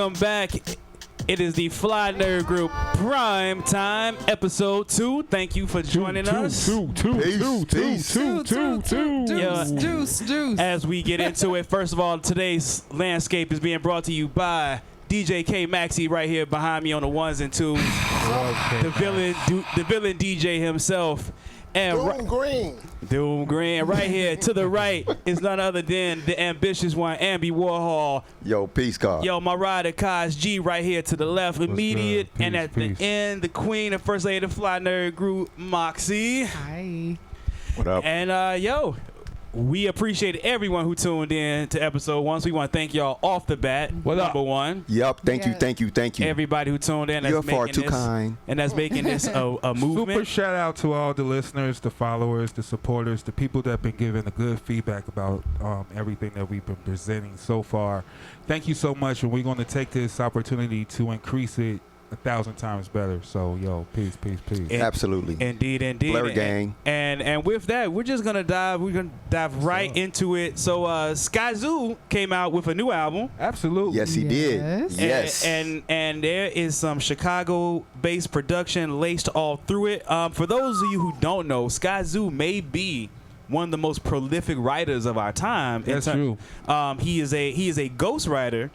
welcome back. It is the Fly Nerd Group Prime Time, Episode 2. Thank you for joining us. Juice. As we get into it, first of all, today's landscape is being brought to you by DJ K Maxey right here behind me on the ones and twos. The villain DJ himself. And Doom Green. Right here to the right is none other than the ambitious one, Ambi Warhol. Yo, peace, God. Yo, my rider, Kaz G, right here to the left. Immediate. Peace, and at peace. the end, the queen and first lady of the Fly Nerd Group, Moxie. Hi. What up? And, we appreciate everyone who tuned in to episode 1. So we want to thank y'all off the bat. What up? Number one. Yep. Thank you. Everybody who tuned in. You're far too kind. And that's making this a movement. Super shout out to all the listeners, the followers, the supporters, the people that have been giving the good feedback about everything that we've been presenting so far. Thank you so much, and we're going to take this opportunity to increase it 1,000 times better. So, yo, peace. Absolutely. Indeed. Blur gang. And with that, we're gonna dive right into it. So Skyzoo came out with a new album. Absolutely. Yes, he did. Yes. And there is some Chicago-based production laced all through it. For those of you who don't know, Skyzoo may be one of the most prolific writers of our time. That's true. He is a ghostwriter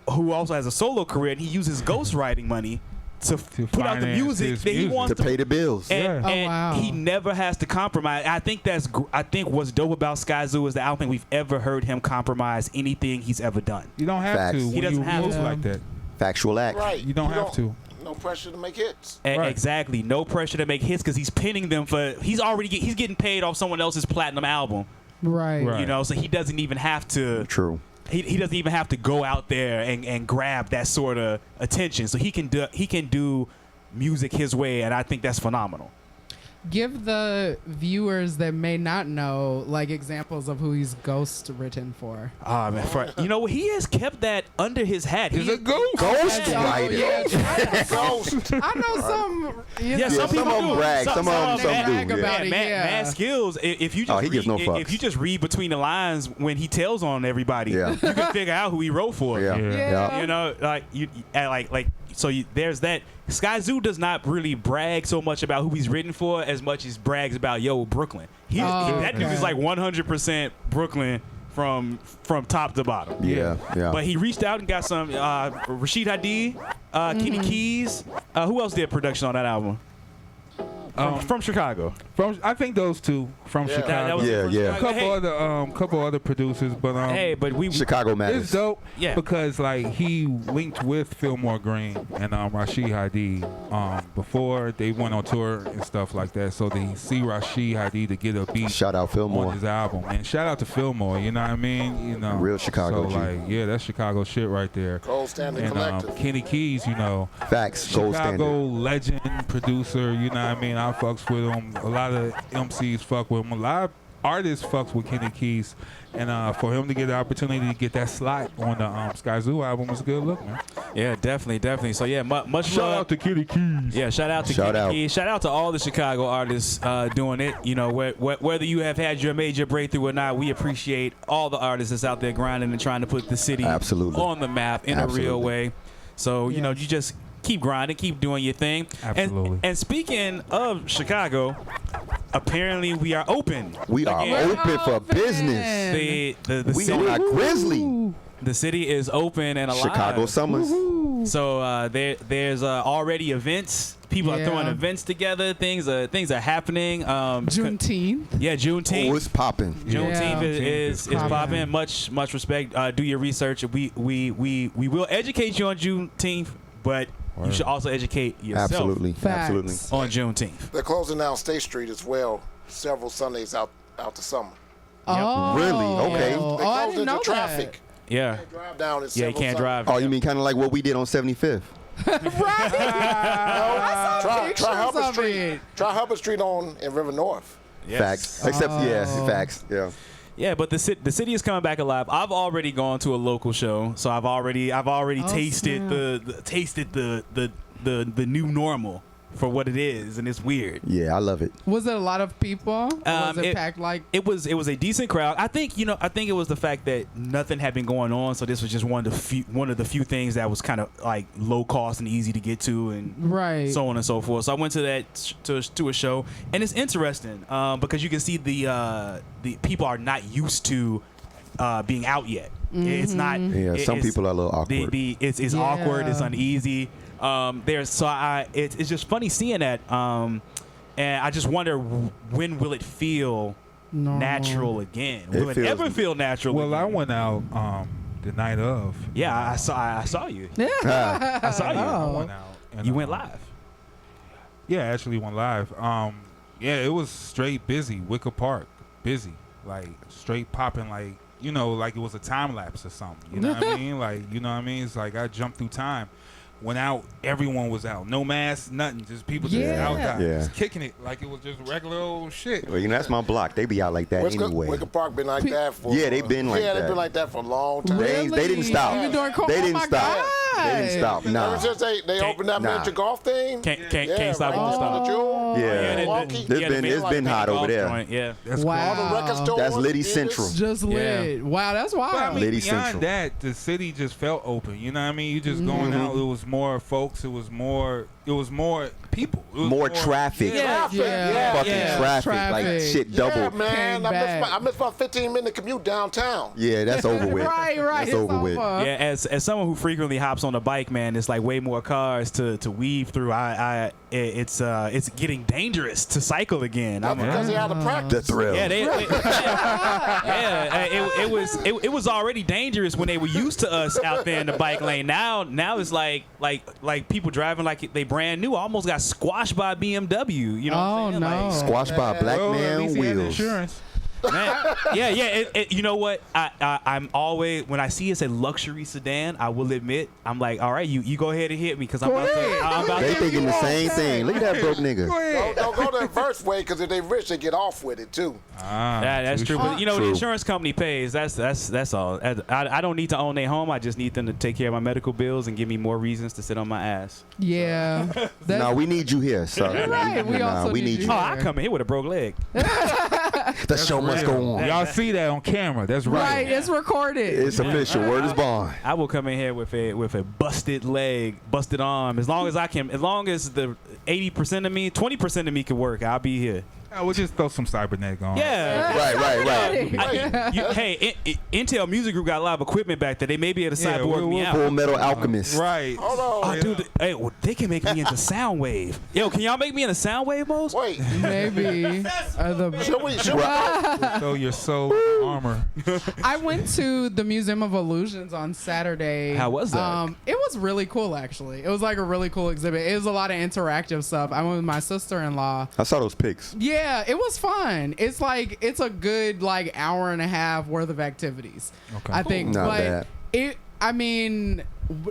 who also has a solo career, and he uses ghostwriting money to put out the music that he wants to pay the bills. And he never has to compromise. I think what's dope about Skyzoo is that I don't think we've ever heard him compromise anything he's ever done. You don't have Facts. to. He doesn't have to. Like that. Factual act. Right. You don't have to. No pressure to make hits. Right. Exactly. No pressure to make hits because he's pinning them for. He's getting paid off someone else's platinum album. Right. You know, so he doesn't even have to. True. He doesn't even have to go out there and grab that sort of attention. So he can do music his way, and I think that's phenomenal. Give the viewers that may not know like examples of who he's ghost written for. Ah man, he has kept that under his hat. He's a ghost. Ghost writer. Ghost. I know some. Yeah, some people of them do. brag. Some of them brag do. about Yeah. it. Mad skills. If you he gives no fucks. if you just read between the lines when he tells on everybody, Yeah. you can figure out who he wrote for. Yeah. You know, there's that. Skyzoo does not really brag so much about who he's written for as much as brags about Brooklyn. That dude is like 100% Brooklyn from top to bottom. Yeah. But he reached out and got some Rashid Hadid, Kenny Keys. Who else did production on that album? From Chicago. I think those two from Chicago. That was from Chicago. Couple other producers, but we Chicago matters. it's dope. Yeah. Because like he linked with Fillmore Green and Rashid Hadid before they went on tour and stuff like that. So they see Rashid Hadid to get a beat. Shout out Fillmore. On his album, and shout out to Fillmore. You know what I mean? You know, Real Chicago So G. that's Chicago shit right there. Gold Standard And Collective. Kenny Keys, Facts. Gold Chicago standard. legend producer. You know what I mean? I fucks with him. A lot of MCs fuck with him. A lot of artists fucks with Kenny Keys. And for him to get the opportunity to get that slot on the Skyzoo album was a good look, man. Yeah, definitely. So yeah, much Shout love out to Kenny Keys. Yeah, shout out to Kenny Keys. Shout out to all the Chicago artists doing it. You know, whether you have had your major breakthrough or not, we appreciate all the artists that's out there grinding and trying to put the city on the map in a real way. So you just keep grinding, keep doing your thing. Absolutely. And speaking of Chicago, apparently we are open. We are open for business. The We city, are Grizzly. the city is open and alive. Chicago Summers. So there's already events. People are throwing events together. Things are happening. Juneteenth. Yeah, Juneteenth. Oh, it's popping. Juneteenth is popping. Much respect. Do your research. We will educate you on Juneteenth, but you should also educate yourself. Absolutely. On Juneteenth. They're closing down State Street as well. Several Sundays out the summer. Oh, Really? Okay. They I closed didn't know into traffic. Yeah. Drive down at Yeah, you can't drive. Oh, you mean kind of like what we did on 75th? Try Hubbard of Street. it. Try Hubbard Street in River North. Yes. Facts. Except, facts. Yeah. Yeah, but the city is coming back alive. I've already gone to a local show, so I've already tasted snap. the new normal for what it is, and it's weird. Yeah, I love it. Was it a lot of people? Was it packed like? It was a decent crowd. I think it was the fact that nothing had been going on, so this was just one of the few things that was kind of like low cost and easy to get to, and so on and so forth. So I went to that to a show, and it's interesting because you can see the people are not used to being out yet. It's not. Yeah, some people are a little awkward. It's awkward. It's uneasy. It's just funny seeing that. And I just wonder when will it feel natural again? Will it ever feel natural? Well, again? I went out the night of. Yeah, I saw you. Yeah. I saw you. I went out. And, You went live. Yeah, I actually went live. Yeah, it was straight busy. Wicker Park, busy, like straight popping, like like it was a time lapse or something. You know what I mean? Like what I mean? It's like I jumped through time. Went out, everyone was out. No masks, nothing. Just people just out there, just kicking it like it was just regular old shit. Well, that's my block. They be out like that anyway. Wicker Park been like that for. Yeah, they've been like that. Yeah, they've been like that for a long time. Really? They didn't stop. Even during COVID? They didn't Oh my stop. God. They didn't stop. Nah. Ever since they opened that miniature golf thing. Can't stop. Won't stop. It's been hot over there. Joint, yeah. That's Wow. All the record stores. That's Liddy Central. Just lit. Wow, that's wild. But I mean, Liddy beyond Central. that, the city just felt open. You know what I mean? You just going out. It was more folks. It was more people. It was More traffic. Traffic. Fucking traffic. Like shit Yeah, double. man. Came I missed my 15-minute commute downtown. Yeah, that's over with. Right. That's It's over with. Yeah, as someone who frequently hops on a bike, man, it's like way more cars to weave through. It's getting dangerous to cycle again. That's because they out of The practice. thrill. It was already dangerous when they were used to us out there in the bike lane. Now it's like people driving like they brand new. Almost got squashed by BMW. You know what I'm saying? no. Squashed by a black Well, at man least he had wheels. insurance. Man, you know what? I'm always, when I see it's a luxury sedan, I will admit, I'm like, all right, you go ahead and hit me because I'm about They to. thinking the same thing. Look at that broke nigga. Don't go the reverse way because if they rich, they get off with it too. That's true. But the True. insurance company pays. That's all. I don't need to own their home. I just need them to take care of my medical bills and give me more reasons to sit on my ass. Yeah. No, we need you here, sir. You're right. We also we need need you. Oh, I come in here with a broke leg. The show must go on. Y'all see that on camera? That's Right. right. It's recorded. It's official. Word is bond. I will come in here with a busted leg, busted arm. As long as the 80% of me, 20% of me can work, I'll be here. We'll just throw some cybernetic on. Yeah. Right. Hey, Intel Music Group got a lot of equipment back there. They may be able to cyborg me out. Full Metal Alchemist. Right. Hold on. Oh, dude, they can make me into Soundwave. Yo, can y'all make me into Soundwave, Mos? Wait. Maybe. Should we? So your soul armor. I went to the Museum of Illusions on Saturday. How was that? It was really cool, actually. It was like a really cool exhibit. It was a lot of interactive stuff. I went with my sister-in-law. I saw those pics. Yeah, it was fun. It's a good hour and a half worth of activities. Okay. I think. Not but bad.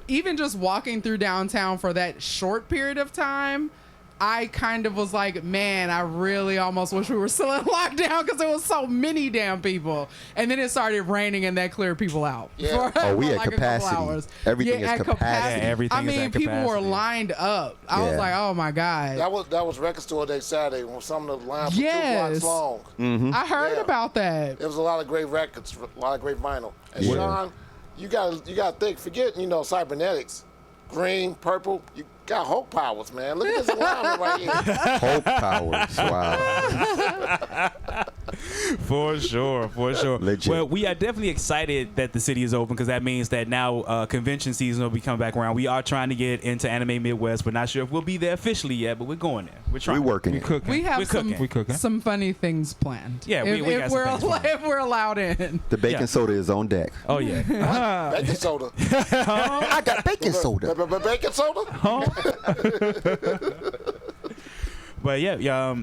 Even just walking through downtown for that short period of time, I kind of was like, man, I really almost wish we were still in lockdown because there was so many damn people. And then it started raining and that cleared people out. Yeah. We for at like a couple capacity. hours. Everything is at capacity. Yeah, everything I is mean, at people were capacity. lined up. I was Yeah. like, oh my God. That was Record Store Day Saturday when some of the lines were Yes. 2 blocks long. Mm-hmm. I heard Yeah. about that. There was a lot of great records, a lot of great vinyl. And Yeah. Sean, you gotta think. Forget cybernetics, green, purple. You got Hulk powers, man. Look at this alignment right here. Hope powers. Wow. For sure. Legit. Well, we are definitely excited that the city is open because that means that now convention season will be coming back around. We are trying to get into Anime Midwest, but not sure if we'll be there officially yet, but we're going there. We're We trying. working We it. cooking. We have We're cooking. We cooking. some funny things planned. Yeah, we got if some we're things planned. if we're allowed in. The baking Yeah. soda is on deck. Oh, yeah. Baking soda. I got baking soda. Baking soda. But yeah,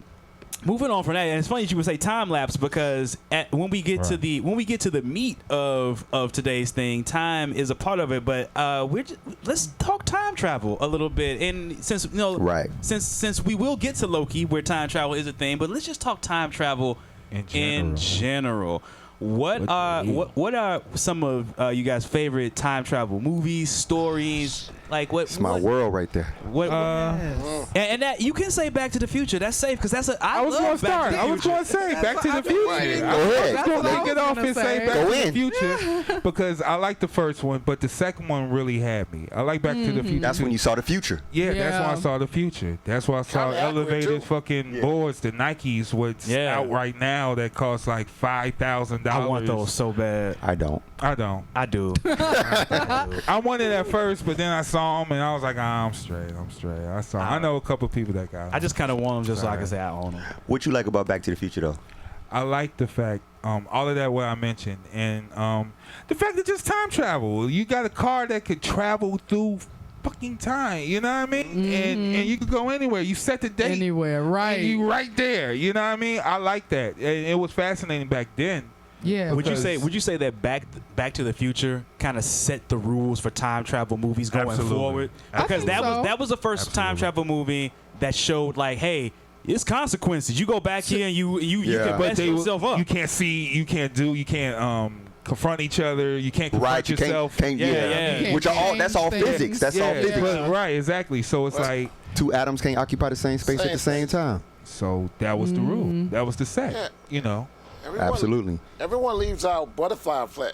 moving on from that, and it's funny that you would say time lapse because when we get to the meat of today's thing, time is a part of it. But let's talk time travel a little bit, and since Right. since we will get to Loki where time travel is a thing, but let's just talk time travel in general. What are some of you guys' favorite time travel movies, stories? Like what? It's my world right there. And that you can say Back to the Future. That's safe because that's I was going to start. I was going to say Back to the Future. Go I was ahead. going to kick it off and say Back Go to the in. Future because I like the first one, but the second one really had me. I like Back to the Future. That's when you saw the future. Yeah, that's when I Yeah. saw the future. That's why I saw Kinda accurate, elevated too. fucking boards, the Nikes, what's out right now that cost like $5,000. I want those so bad. I don't. I don't. I do. I wanted at first, but then I saw them and I was like, I'm straight. I know a couple people that got them. I just kind of want them just so I can say I own them. What you like about Back to the Future though? I like the fact, all of that what I mentioned, and the fact that just time travel. You got a car that could travel through fucking time. You know what I mean? And you could go anywhere. You set the date. Anywhere, right? And you right there. You know what I mean? I like that. And it was fascinating back then. Yeah. Would you say that Back to the Future kind of set the rules for time travel movies going Absolutely. forward? I Because think so. that was the first time Absolutely. travel movie that showed like, hey, it's consequences. You go back here and you Yeah. can mess yourself up. You can't see. You can't confront each other. You can't confront Right. You yourself. can't. Yeah. You can't Which are all. That's all change physics. things. That's all physics. but- right. Exactly. So it's like. Two atoms can't occupy the same space at the same time. So that was the rule. That was the set. Yeah. You know. Absolutely. Everyone leaves out butterfly effect.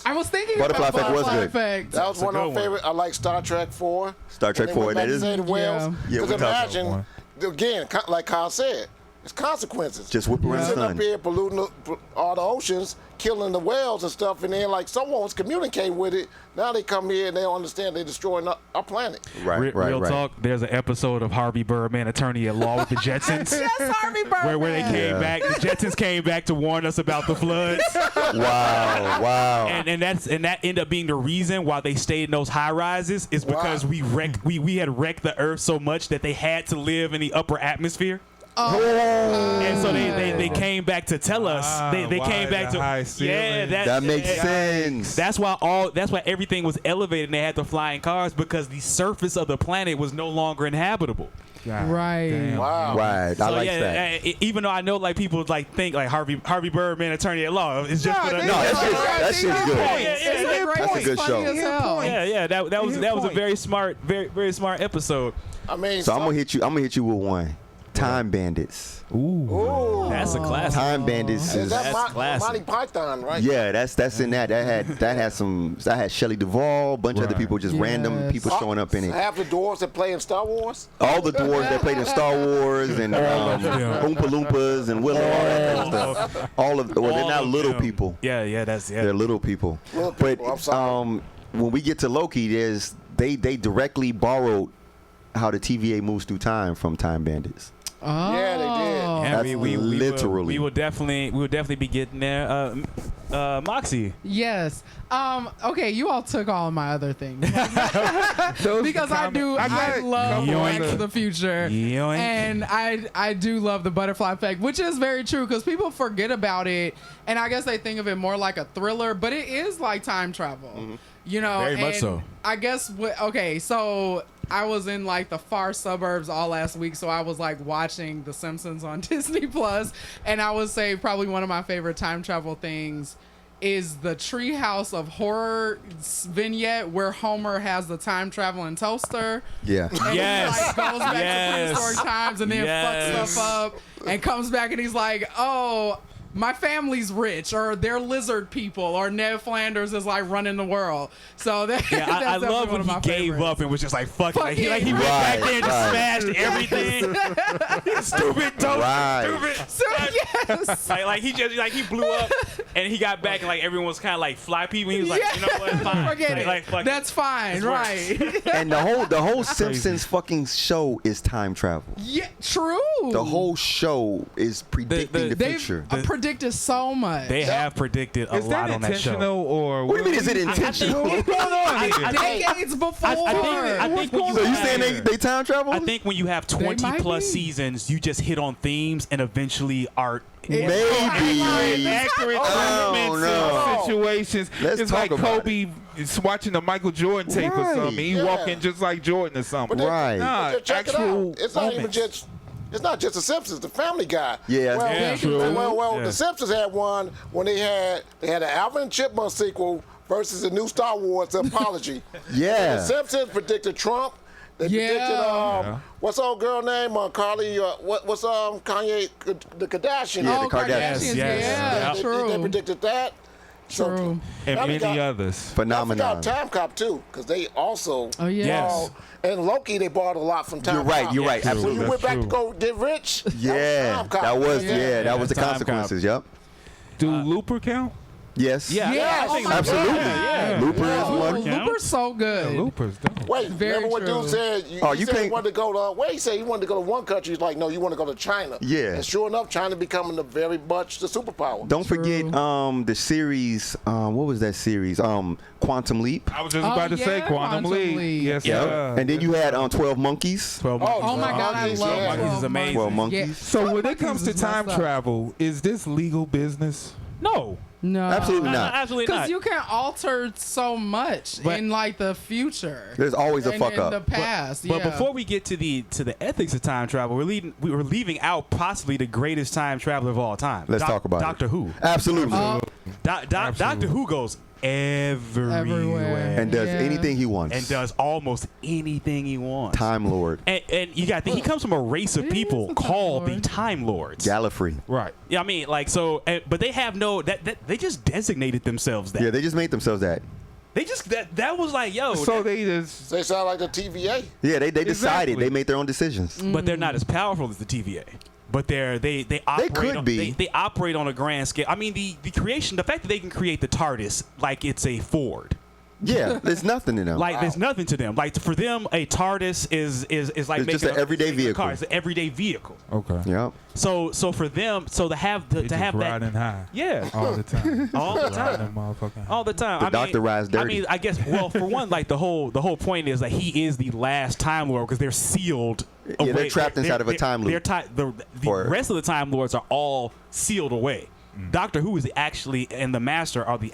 I was thinking Butterfly about Effect was Butterfly good. Effect. That was one of my favorite. I like Star Trek 4. Star Trek 4. That is. The whales. Yeah, Because we talked imagine, again, like Kyle said, it's consequences. Just whip around the Sitting up sun. here polluting all the oceans, killing the whales and stuff, and then like someone was communicating with it. Now they come here and they don't understand they're destroying our planet. Right. Real talk. There's an episode of Harvey Birdman, Attorney at Law with the Jetsons. Yes, Harvey Birdman. Where they came back, the Jetsons came back to warn us about the floods, Wow. and that ended up being the reason why they stayed in those high rises is because we had wrecked the Earth so much that they had to live in the upper atmosphere. And so they came back to tell us. They came back to high ceiling. That makes sense. That's why everything was elevated and they had to fly in cars because the surface of the planet was no longer inhabitable. God Right. damn. Wow. Right. I So like yeah, that. even though I know like people like think like Harvey Birdman, Attorney at Law, it's just for the No, that shit's good. That's a good show. yeah. That was a point. very smart smart episode. I mean, So I'm gonna hit you with one. Time Bandits. Ooh. That's a classic. Time Bandits is is. that That's classic. Monty Python, right? Yeah, that's in that. That had Shelley Duvall, a bunch of other Right. people, just random Yes. people showing up in it. Half the dwarves that play in Star Wars. All the dwarves that played in Star Wars and Oompa Loompas and Willow, all that kind of stuff. They're All not of little them. people. Yeah, They're little people. Little people, I'm But sorry. when we get to Loki, they directly borrowed how the TVA moves through time from Time Bandits. Oh. Yeah, they did. And That's literally. we will definitely be getting there. Moxie. Yes. Okay, you all took all of my other things. Those Because I got love couple Back other- to the Future. Yoink. And I do love the butterfly effect, which is very true because people forget about it. And I guess they think of it more like a thriller, but it is like time travel. You know, Very much and so. I guess, so I was in like the far suburbs all last week. So I was like watching The Simpsons on Disney Plus, and I would say probably one of my favorite time travel things is the Treehouse of Horror vignette where Homer has the time traveling toaster. Yeah. And Yes. he like goes back Yes. to prehistoric times and then Yes. fucks stuff up and comes back and he's like, oh, my family's rich, or they're lizard people, or Ned Flanders is like running the world. So that, Yeah, I that's love definitely one when of he my gave favorites. up and was just like, fuck it. Fuck Like, he it. went back there and just Right. smashed everything. Stupid dope. Right. Stupid. So yes. Like he just he blew up and he got back and like everyone was kind of like fly people. He was like, you know what, fine. Forget it. Like, fuck That's fine, This right? And the whole Simpsons fucking show is time travel. Yeah, true. The whole show is predicting the They've future. predicted so much. They have predicted a Is lot that on that show. intentional or What do you mean? Is it intentional? What's going on here? Decades before. I think when you So you have- saying they time travel? I think when you have 20 might plus be. seasons, you just hit on themes and eventually art. Maybe. Accurate Oh, treatments no. of situations. Let's it's talk like about Kobe is watching the Michael Jordan tape or Right. something. He Yeah. walking just like Jordan or something. Right. Nah, But check it actual out. It's not even moments. just It's not just the Simpsons, the Family Guy. Yeah. Well, Yeah, true. well, Yeah. the Simpsons had one when they had an Alvin and Chipmunk sequel versus the new Star Wars apology. Yeah. The Simpsons predicted Trump. They predicted what's old girl name? Carly. What's Kanye? The Kardashians. Yeah, Oh, the Kardashians. Kardashians. Yeah, true. They predicted that. True. And Family many Guy- others. I Phenomenon. forgot Time Cop too, because they also. Oh, yeah. Yes. And Loki, they bought a lot from Time You're right. Cop. You're right. True. When you Absolutely. went back to true. go get rich. Yeah. That That was Yeah. that was the Time Cop. consequences. Yep. Do Looper count? Yes. Yeah, Yeah, I think oh my Absolutely. Yeah. Looper Yeah. is one. Yeah. Looper's so good. Looper's dope. Wait, Very remember what true. dude said? Oh, He you said he can't- wanted to go to. He said he wanted to go to one country. He's like, no, you want to go to China. Yeah. And sure enough, China becoming very much the superpower. Don't forget the series. What was that series? Quantum Leap. I was just Oh, about to say yeah, Quantum Quantum Leap. Leap. Yes, Yep. sir. And then you had 12 Monkeys. 12 Oh my God, I Monkeys, love yeah. Monkeys is amazing. 12 Yeah. Monkeys. So when it Monkeys comes to is time messed up. travel, is this legal business? No. No. Absolutely No, not. absolutely Because not. you can alter so much But- in like the future. There's always a and fuck in up. the past. But yeah. before we get to the ethics of time travel, we were leaving out possibly the greatest time traveler of all time. Let's talk about Doctor it. Who. Absolutely. Doctor Who goes everywhere And does Yeah. anything he wants. and does almost anything he wants. Time Lord. And you got he comes from a race of He is people the Time called the Lord. Time Lords. Gallifrey. Right. Yeah, I mean, like so, but they have no that they just designated themselves that. Yeah, they just made themselves that. They just that was like yo. So they just They sound like the TVA. Yeah, they decided. Exactly. They made their own decisions. but they're not as powerful as the TVA. But they operate could on, be. They operate on a grand scale. I mean the creation, the fact that they can create the TARDIS like it's a Ford. Yeah, there's nothing in them. Like there's nothing to them. Like for them, a TARDIS is like It's making just an everyday making a car. vehicle. It's an everyday vehicle. okay. Yep. So for them, so to have They to just have riding that, high. yeah, All the time. all the Riding time. them motherfucking high. All the time. The I doctor mean, rides dirty. I mean, I guess. Well, for one, like the whole point is that he is the last Time Lord because they're sealed. Yeah, they're trapped inside of a time loop. The Or- rest of the Time Lords are all sealed away. Doctor Who is actually and the Master are the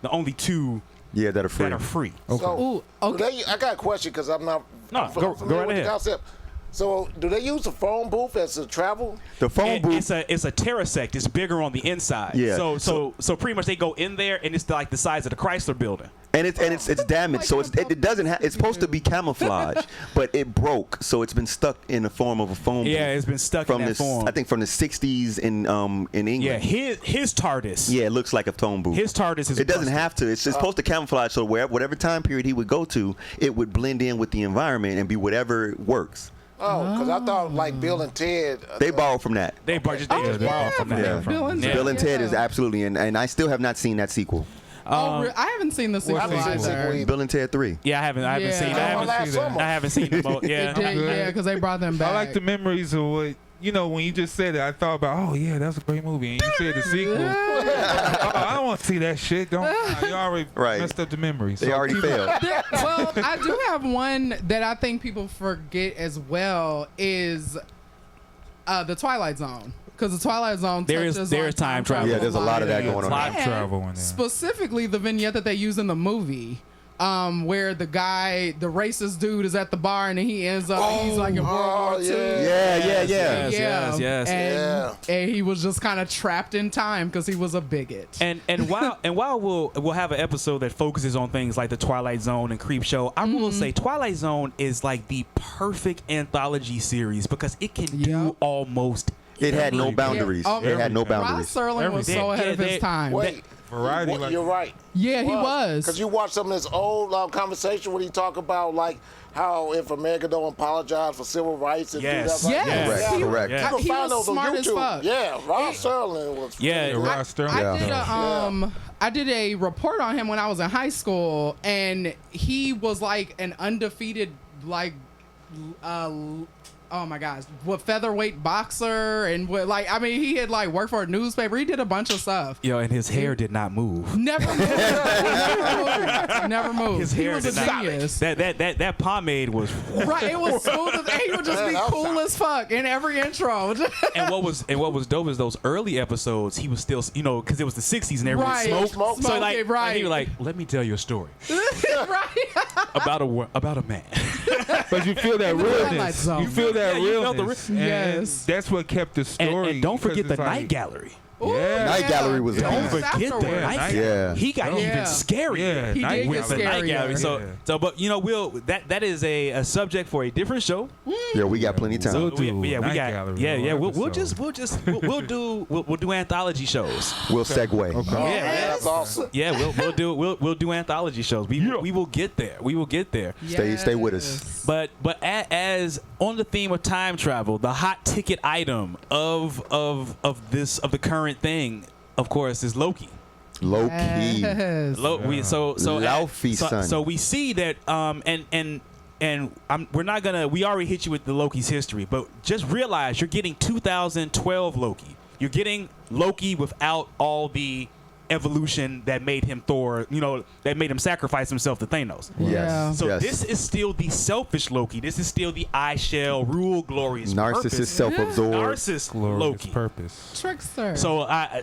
only two Yeah, that are free. that are free. So, Ooh, okay. I got a question because I'm not No, go familiar right with the ahead. concept. So, do they use the phone booth as a travel? The phone booth. It's a Terrasect. It's bigger on the inside. Yeah. So pretty much they go in there and it's like the size of the Chrysler building. And it's damaged, so it doesn't have. It's supposed to be camouflage, but it broke, so it's been stuck in the form of a phone. Yeah, booth it's been stuck from in that the form. I think from the '60s in England. Yeah, his TARDIS. Yeah, it looks like a phone booth. His TARDIS is. It doesn't busted. have to. It's supposed to camouflage, so whatever time period he would go to, it would blend in with the environment and be whatever works. Oh, because I thought like Bill and Ted. They borrowed from that. They just Oh, borrow from that. Yeah. Bill and Yeah. Ted. Bill and Ted is Yeah. absolutely, and I still have not seen that sequel. I haven't seen the sequel I haven't seen the sequel either. either. Bill and Ted 3. Yeah, I haven't Yeah. seen. I I That haven't was last seen. summer. I haven't seen them both. It Yeah. did, yeah, because they brought them back. I like the memories of what, when you just said it, I thought about, oh, yeah, that's a great movie. And you said the sequel. Oh, I don't want to see that shit. Don't. You already Right. messed up the memories. They already failed. Well, I do have one that I think people forget as well is the Twilight Zone. Because the Twilight Zone There is touches on time travel. Yeah, there's a lot of that going on. Time And travel in there. specifically the vignette that they use in the movie. Where the racist dude is at the bar and then he ends up, he's like in World War II. Yeah. Yes. And he was just kind of trapped in time because he was a bigot. And while we'll have an episode that focuses on things like the Twilight Zone and Creepshow, I will say Twilight Zone is like the perfect anthology series because it can do Yep. almost. It had no boundaries. Yeah, It had no Rod boundaries. Serling was so ahead of his time. Wait, Variety, like- you're right. Yeah, he was. Because you watch some of his old conversation when he talk about like how if America don't apologize for civil rights and Yes. do that. Yes. Correct. He- Correct. You Yeah. can He find was those on smart as YouTube. fuck. Yeah, Rod Serling was. Yeah. Yeah, Rod Sterling. I did a report on him when I was in high school, and he was like an undefeated oh my gosh, what featherweight boxer and what he had worked for a newspaper. He did a bunch of stuff. Yo, and his hair did not move. Never moved. Never moved. His He hair was a did not. genius. That pomade was. Right, it was smooth as, and he would just be cool as fuck in every intro. And what was dope is those early episodes. He was still, because it was the '60s and everyone Right. smoked. So Smoking, he right. was like, "Let me tell you a story." Right. about a man. But you feel that In the Twilight realness. Zone. You feel that Yeah, you felt the realness. re- And Yes. that's what kept the story. And don't forget because the it's night like- gallery. Ooh, Yeah. Night Gallery was Don't amazing. forget the Afterwards. night. Yeah. He got Yeah. even scarier. Yeah, He night did with get the night scarier. gallery. So, Yeah. but that is a subject for a different show. Yeah, we got plenty of time. We'll So do we night got gallery, yeah. whole We'll do anthology shows. We'll segue. Oh, Yeah. that's awesome. Yeah, we'll do anthology shows. We will get there. We will get there. Stay with us. But as on the theme of time travel, the hot ticket item of the current thing, of course, is Loki. Low key. Yes. Laufey, son. So we see that we already hit you with the Loki's history, but just realize you're getting 2012 Loki. You're getting Loki without all the evolution that made him Thor, that made him sacrifice himself to Thanos. Yeah. So yes. this is still the selfish Loki. This is still the I shall rule glorious Narcissist, purpose. self-absorbed. Narcissist Glorious Loki. purpose. Trickster. So I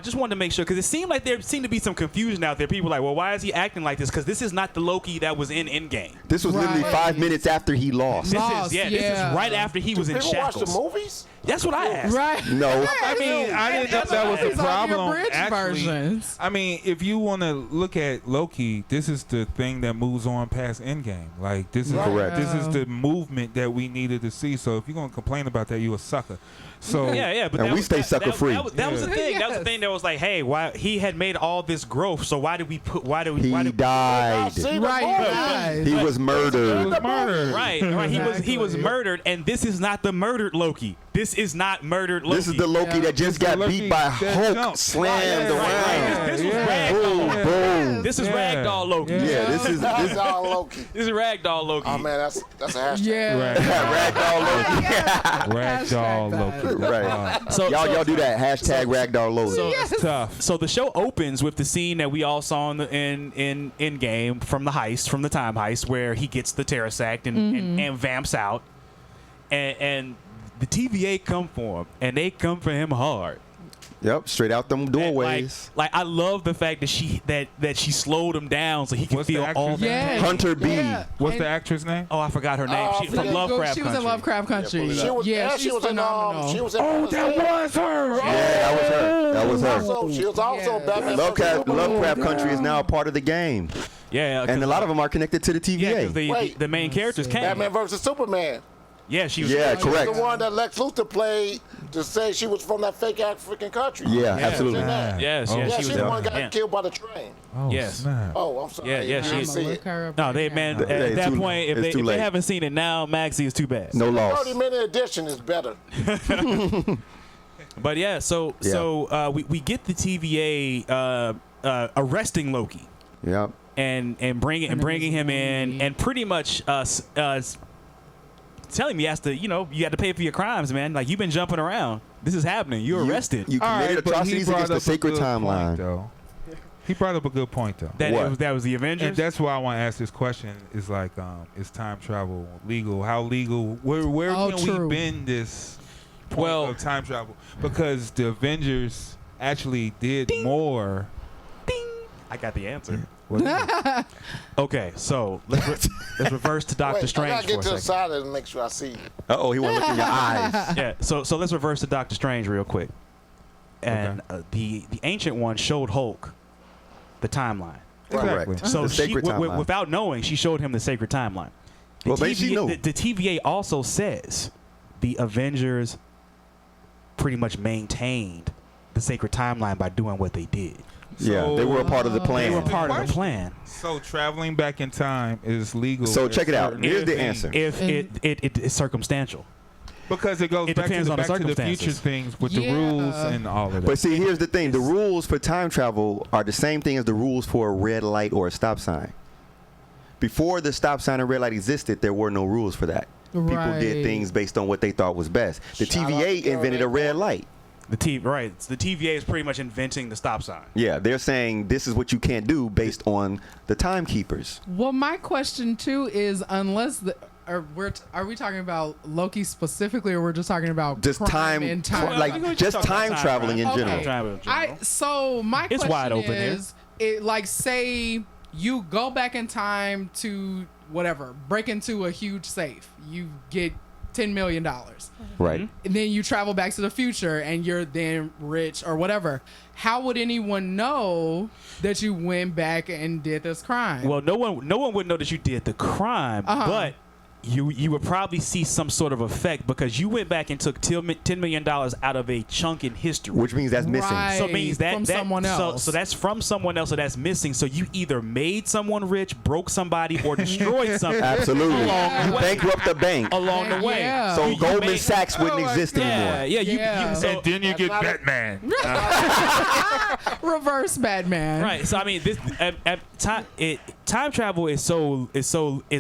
just wanted to make sure, because it seemed like there seemed to be some confusion out there. People were like, well, why is he acting like this? Because this is not the Loki that was in Endgame. This was literally Right. 5 minutes after he lost. Lost, This is yeah. right after he was in People watch shackles. the movies? That's what I asked. right. No. I mean, I didn't know that was the It's on your problem. abridged Actually, versions. I mean, if you want to look at Loki, this is the thing that moves on past Endgame. Like this is Correct. This is the movement that we needed to see. So if you're gonna complain about that, you a sucker. So Yeah, but And that we was, stay that, sucker that, free. That was the thing. That was the Yes. thing that was like, hey, why he had made all this growth? So why did we put? Why did we? He why did, died. See the Right. movie? Right. He was it murdered. was murder. Right. He was Exactly. murdered, and this is not the murdered Loki. This is not murdered Loki. This is the Loki Yeah. that just This is got the beat Loki by that Hulk, jumped. slammed Right. around. This was Yeah. Boom, Ragdoll. boom. This is Yeah. Ragdoll Loki. Yeah. Yeah, this is That's all Loki. This is Ragdoll Loki. Oh man, that's a hashtag. Yeah. Ragdoll Loki. Ragdoll Hashtag Loki. Right. So Y'all do that. Hashtag Ragdoll Loki. So Yes. It's tough. So the show opens with the scene that we all saw in Endgame from the heist, from the time heist, where he gets the Terrasact and vamps out, and the TVA come for him, and they come for him hard. Yep, straight out them And, doorways. like I love the fact that she slowed him down so he could What's the feel actress all name? that. Yeah. Hunter B. Yeah. What's And- the actress name? Oh, I forgot her name. She from Yeah, Lovecraft She was in Country. Lovecraft Country. She was, yeah, and she was in phenomenal. she was in Oh, that was her. Yeah, that was her. That was her. also, she was also Yeah. Batman. Lovecraft Country is now a part of the game, Yeah, and a lot of them are connected to the yeah, TVA. 'cause Wait. the main characters came. Batman versus Superman. Yeah, she was. Yeah, She was correct. the one that Lex Luthor played to say she was from that fake African country. Yeah, She was absolutely. in that. Yes, Oh. yeah, Yeah, she she's was. the one that yeah. got killed by the train. Oh, Yes. snap. Oh, I'm sorry. Yeah, I she- didn't see it. No, they man. Hey, At that too- point, if it's they too late. haven't seen it now, Maxie is too bad. No loss. 30-minute edition is better. But yeah, so we get the TVA arresting Loki Yep. and bringing him in and pretty much telling him he has to, you got to pay for your crimes, man. Like, you've been jumping around. This is happening. You're arrested. You All committed right, but he atrocities brought against the up a sacred good timeline. point, though. He brought up a good point, though. that was the Avengers. And that's why I want to ask this question. Is like, is time travel legal? How legal? Where Oh, can true. we bend this point Well- of time travel? Because the Avengers actually did more. I got the answer. What is it? Okay, so let's reverse to Doctor Wait, I Strange gotta for get a to the second. side and make sure I see you. Uh-oh, he want to look in your eyes. Yeah, so let's reverse to Doctor Strange real quick. And the ancient one showed Hulk the timeline. Exactly. Correct. So The she, sacred timeline. without knowing, she showed him the sacred timeline. The Well, maybe she knew. The TVA also says the Avengers pretty much maintained the sacred timeline by doing what they did. Yeah, they were a part of the They plan. were part of the Question. plan. So traveling back in time is legal. So at check it out. certain Here's the things. answer. If it is circumstantial. Because it goes It back to depends the on the Back to the circumstances. Future things with the Yeah. rules and all of that. But see, here's the thing. The rules for time travel are the same thing as the rules for a red light or a stop sign. Before the stop sign and red light existed, there were no rules for that. People Right. did things based on what they thought was best. The Shout out TVA to invented a Gary red light. The TVA is pretty much inventing the stop sign. Yeah, they're saying this is what you can't do based on the timekeepers. Well, my question too is, are we talking about Loki specifically, or we're just talking about Just crime time, and time? we can like just just talk about time time traveling in travel. general. Time travel in general. So my It's question wide open here. is, say you go back in time to whatever, break into a huge safe. You get $10 million. Right. And then you travel back to the future and you're then rich or whatever. How would anyone know that you went back and did this crime? Well, no one would know that you did the crime, but you would probably see some sort of effect because you went back and took $10 million out of a chunk in history. Which means that's missing. Right. So it means that From someone else. So that's from someone else. So that's missing. So you either made someone rich, broke somebody, or destroyed something. Absolutely. Yeah. You bankrupt a bank. along the way. Yeah. So You Goldman made- Sachs wouldn't exist Yeah, anymore. yeah. Yeah. So, then you get not it. Batman. Reverse Batman. right. So I mean, this time travel is it's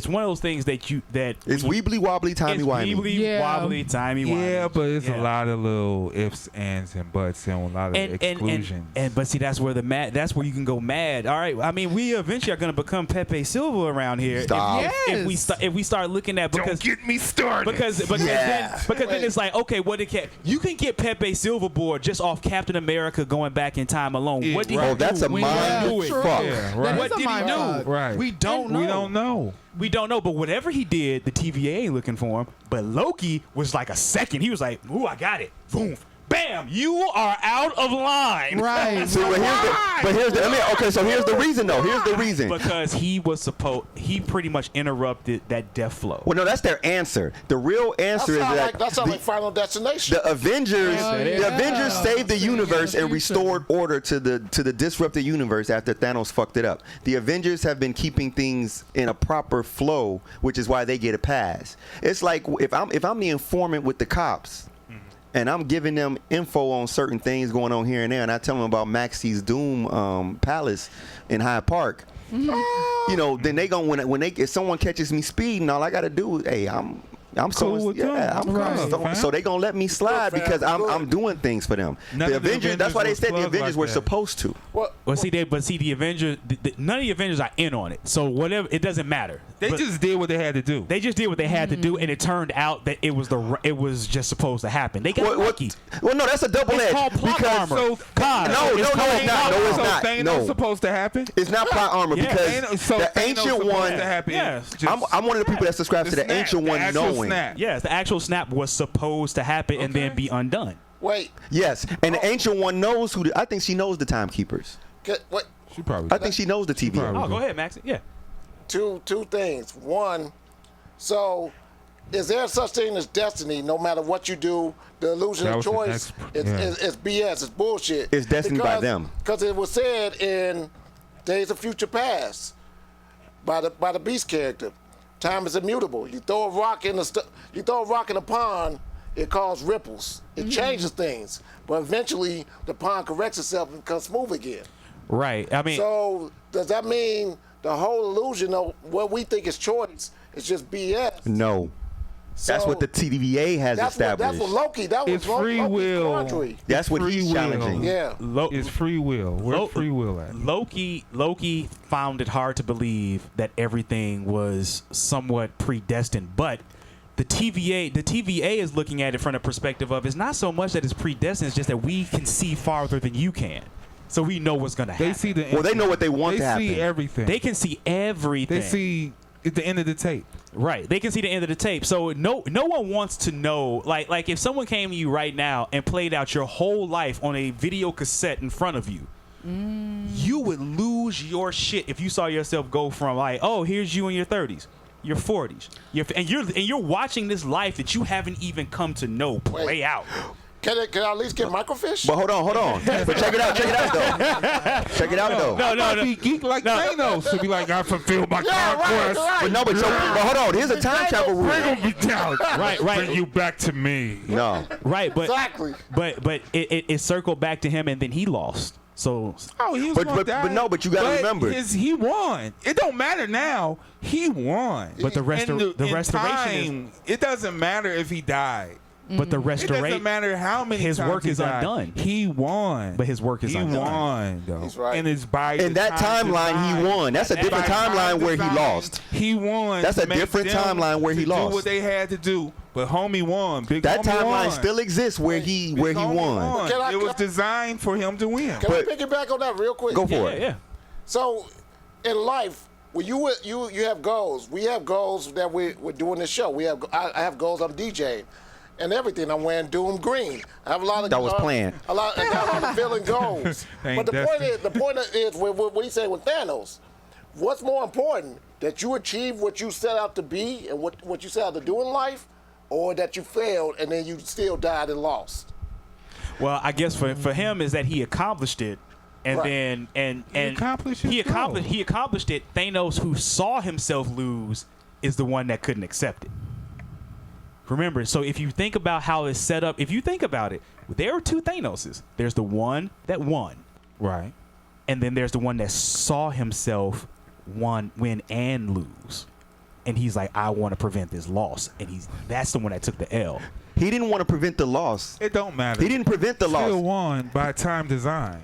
one of those things that It's weebly wobbly, timey it's wimey. weebly, Yeah. wobbly, timey wimey. Yeah, but it's Yeah. a lot of little ifs, ands, and buts, and a lot of exclusions. But see, that's where that's where you can go mad. All right, I mean, we eventually are going to become Pepe Silva around here. Stop. If we start looking at because Don't get me started. because Yeah. then it's like, okay, what did you can get Pepe Silva board just off Captain America going back in time alone. Yeah, What did right. he Oh, that's do? a When mind did he do it? True. fuck. Yeah, That right. is What a did he mind do? fuck. Right. We don't know. We don't know. We don't know, but whatever he did, the TVA ain't looking for him. But Loki was like a second. He was like, "Ooh, I got it! Boom, bam! You are out of line." Right. So, here's the reason though. Here's the reason. Because he pretty much interrupted that death flow. Well, no, that's their answer. The real answer is that That sounds like Final Destination. the Avengers, yeah. Avengers saved the Seeing universe the and future. restored order to the disrupted universe after Thanos fucked it up. The Avengers have been keeping things in a proper flow, which is why they get a pass. It's like if I'm the informant with the cops. And I'm giving them info on certain things going on here and there, and I tell them about Maxie's Doom Palace in Hyde Park. You know, then they gonna if someone catches me speeding, all I gotta do is, hey, I'm Cool with them. I'm Right. cool. So they gonna let me slide Good, because fam. I'm doing things for them. None The of the Avengers. That's why they Avengers said the was Avengers like were that. supposed to. What? The Avengers, none of the Avengers are in on it. So whatever, it doesn't matter. They But just did what they had to do. they just did what they had to do, and it turned out that it was just supposed to happen. They got Well, lucky. well, no, that's a double It's edge called plot because armor. So- God, No, it's no, called it's not. plot No, it's armor. so not. Thanos No. supposed to happen? it's not plot armor Yeah. because So the Thanos ancient supposed one. to happen. Yes. Just I'm one of the people that subscribe to the snap, ancient one, actual knowing. snap. Yes, the actual snap was supposed to happen and then be undone. Wait. Yes, and the ancient one knows who. I think she knows the timekeepers. Wait. She probably. I think she knows the TVA. probably- Oh, go ahead, Max. Yeah. Two things. One, so is there such thing as destiny? No matter what you do, the illusion That of was the choice next- is BS. It's bullshit. It's destiny by them. Because it was said in Days of Future Past by the Beast character. Time is immutable. You throw a rock in a pond, it causes ripples. It changes things, but eventually the pond corrects itself and becomes smooth again. Right. I mean, So does that mean the whole illusion of what we think is choice is just BS? No, that's So what the TVA has established. That's what Loki. That was It's free Loki's will. quandary. That's what Free he's will. challenging. Yeah. It's free will. Where's Lo- free will at? Loki found it hard to believe that everything was somewhat predestined, but the TVA is looking at it from the perspective of it's not so much that it's predestined, it's just that we can see farther than you can. So we know what's going to happen. They see the. Well, they know what they want They to happen. see everything. They can see everything. They see at the end of the tape. Right. They can see the end of the tape. So no one wants to know, like if someone came to you right now and played out your whole life on a video cassette in front of you, you would lose your shit if you saw yourself go from like, oh, here's you in your 30s, your 40s, and you're watching this life that you haven't even come to know play Wait. out. Can I at least get microfiche? But hold on. But check it out though. Check it out though. No. Be geek like Thanos to be like, I fulfilled my Yeah, right, conquest. right. But no, but hold on. Here's a time travel rule. Bring me down. Right. Bring you back to me. No. Right, but Exactly. but it circled back to him and then he lost. So Oh, he was But- gonna but- die. but no, but you gotta remember. he won. It don't matter now. He won. But the In restoration time, it doesn't matter if he died. but the It doesn't restoration matter how many his times work he is died. undone. He won. But his work is he undone. won, though. He's right. And it's by In that timeline, he won. That's a different timeline where he lost. He won. That's to a make different them timeline where he to lost. Do what they had to do, but homie won. Big That homie timeline won. still exists where he Big homie won. Can I- It was designed for him to win. Can I But- piggyback on that real quick? Go for it. Yeah. So in life, when you have goals. We have goals that we're doing this show. I have goals. I'm DJing and everything. I'm wearing Doom Green. I have a lot of That was planned. I got a lot of villain goals. But the point is, what he said with Thanos. What's more important, that you achieve what you set out to be and what you set out to do in life, or that you failed and then you still died and lost? Well, I guess for him is that he accomplished it. And Right. then He accomplished his he goal. accomplished it. Thanos, who saw himself lose, is the one that couldn't accept it. Remember, so if you think about how it's set up, if you think about it, there are two Thanoses. There's the one that won, Right. and then there's the one that saw himself win and lose. And he's like, I want to prevent this loss. And that's the one that took the L. He didn't want to prevent the loss. It don't matter. He didn't prevent the Still loss. won by time design.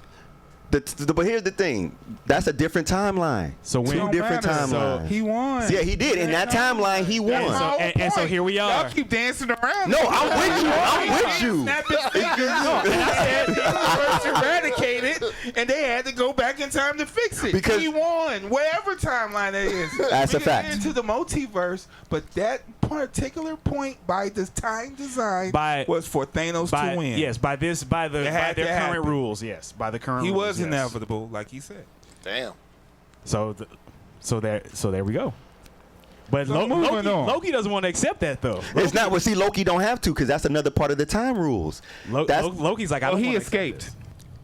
But here's the thing. That's a different timeline. So when- Two Don't different matter. timelines. He won. Yeah, he did. In that timeline, he won. And so here we are. Y'all keep dancing around. No, I'm with you. I'm with you. Snap his fingers. And I said he was eradicated, and they had to go back in time to fix it. Because- he won, whatever timeline that is. That's We a can fact. get into the multiverse, but that particular point by this time design was for Thanos to win. Yes, by It had their to current happen. rules. Yes, by the current He rules. was yes. inevitable, like he said. Damn. So there we go. But So moving on. Loki doesn't want to accept that though. It's not. Well, see, Loki don't have to because that's another part of the time rules. That's- Loki's like, I don't he wanna accept escaped. this.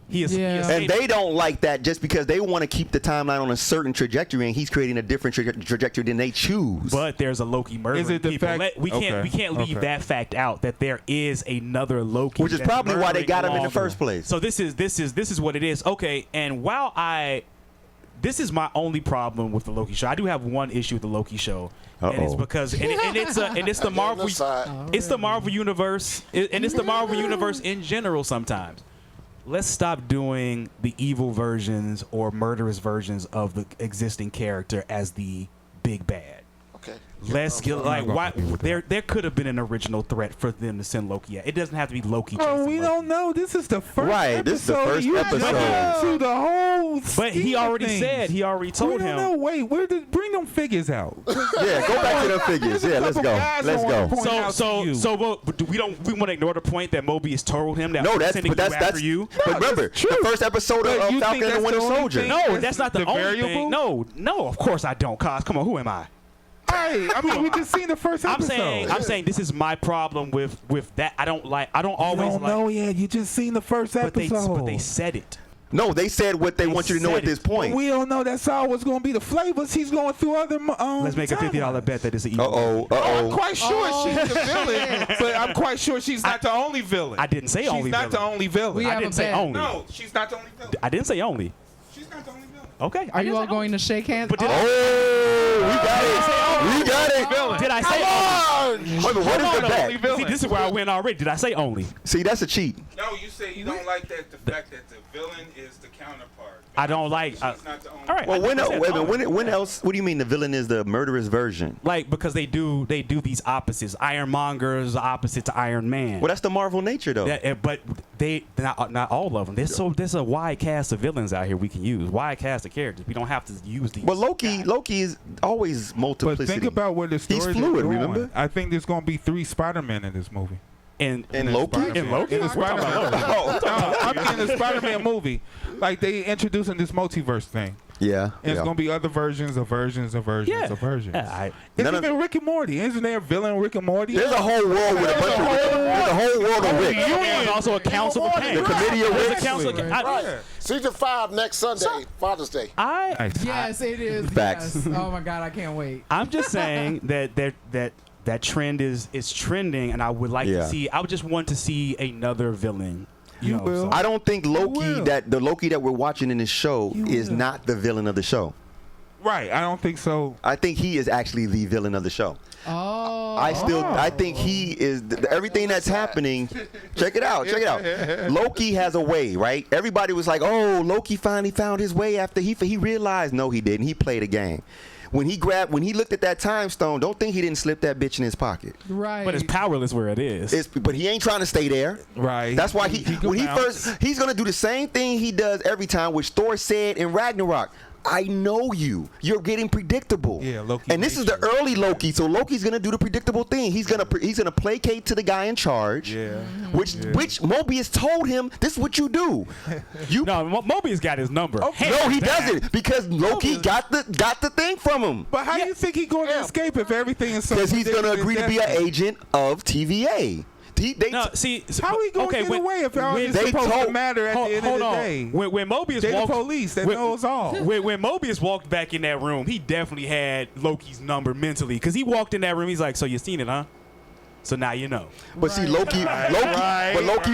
He Yeah. escaped. And they don't like that just because they want to keep the timeline on a certain trajectory, and he's creating a different trajectory than they choose. But there's a Loki murdering Is it the people. fact- We Okay, can't leave okay. that fact out that there is another Loki, Which is that's probably why they murdering got him in the longer. first place. So this is what it is. Okay, and this is my only problem with the Loki show. I do have one issue with the Loki show, and it's Uh-oh. because it's the Marvel it's the Marvel universe, and it's the Marvel universe in general. Sometimes let's stop doing the evil versions or murderous versions of the existing character as the big bad. Okay. Let's get like gonna why argue with there could have been an original threat for them to send Loki at. It doesn't have to be Loki. Bro, chasing we Loki. don't know. This is the first Right, episode. this is the first You episode. jumped into the whole But he scheme of already things. said, he already We told don't him. know. Wait, bring them figures out. Yeah, go back to the figures. Yeah, let's go. Guys Let's I wanna go. point out to you. We want to ignore the point that Mobius told him that No, we're that's sending but you that's after you. But remember, that's true. the first episode But of you think Falcon and that's the Winter the only Soldier. thing? No, That's that's not the the only variable? thing. No, of course I don't. Cause come on, who am I? Hey, I mean, we just seen the first I'm episode. saying this is my problem with that. I don't always don't like. know yet. You just seen the first But episode. they said it. No, they said what they want you to know said at this it. point. We don't know. That's all what's going to be the flavors. He's going through other. Let's make a $50 bet that it's an evil. I'm quite sure she's the villain, but I'm quite sure she's not the only villain. I didn't say she's only She's not villain. the only villain. We I have didn't a say bet. only. No, she's not the only villain. I didn't say only. She's not the only villain. Okay. Are you all going to shake hands? But did Oh, we got it. We got it. Did I say only? Wait, but what is the only bet? villain. See, this is where I win already. Did I say only? See, that's a cheat. No, you say you don't like that. The fact that the villain is the counterpart. I don't like. She's not the only. All right. Well, when I said wait a only. minute, when else? What do you mean the villain is the murderous version? Like because they do these opposites. Ironmonger is the opposite to Iron Man. Well, that's the Marvel nature, though. But they not all of them. There's a wide cast of villains out here we can use. Wide cast of characters. We don't have to use these. Well, Loki is always multiplicity. But think about where the story He's is fluid, going. remember? I think there's going to be 3 Spider-Men in this movie. In Loki? In Loki? In the We're talking Spider-Man. about Loki. I mean, in the Spider-Man movie, like they introducing this multiverse thing. Yeah. And it's going to be other versions of versions of versions Yeah. of versions. Yeah, It's None of- even Rick and Morty. Isn't there a villain Rick and Morty? There's a whole world with a bunch of Rick. There's a whole world of Rick. There's also a council of Kang. The committee of There's a Rick. council of Kang. Right. Season 5 next Sunday, Father's Day. Yes, it is. Facts. Yes. Oh my God, I can't wait. I'm just saying that trend is trending, and I would like to see. I would just want to see another villain. You know, will. so- I don't think Loki will. the Loki that we're watching in this show is will. not the villain of the show. Right. I don't think so. I think he is actually the villain of the show. Oh. I think he is everything that's happening. Check it out. Loki has a way, right? Everybody was like, "Oh, Loki finally found his way after he realized." No, he didn't. He played a game. When he looked at that time stone, don't think he didn't slip that bitch in his pocket. Right. but it's powerless where it is. But he ain't trying to stay there. Right. That's why He when he bounce. first, he's gonna do the same thing he does every time, which Thor said in Ragnarok. I know you. You're getting predictable. Yeah, Loki And this is the nature. early Loki, so Loki's gonna do the predictable thing. He's gonna placate to the guy in charge. Yeah. Which Mobius told him, this is what you do. You No, Mobius got his number. No, he doesn't, because Loki got the thing from him. But how do you think he's going to escape if everything is so? Because he's gonna ridiculous agree to be an that- agent of TVA. No, see, How he going to get away if all when- is they supposed to told- matter at the end of the on. day? When Mobius They the walked, police that when- knows all. When Mobius walked back in that room, he definitely had Loki's number mentally, because he walked in that room. He's like, "So you seen it, huh? So now you know." But see, Loki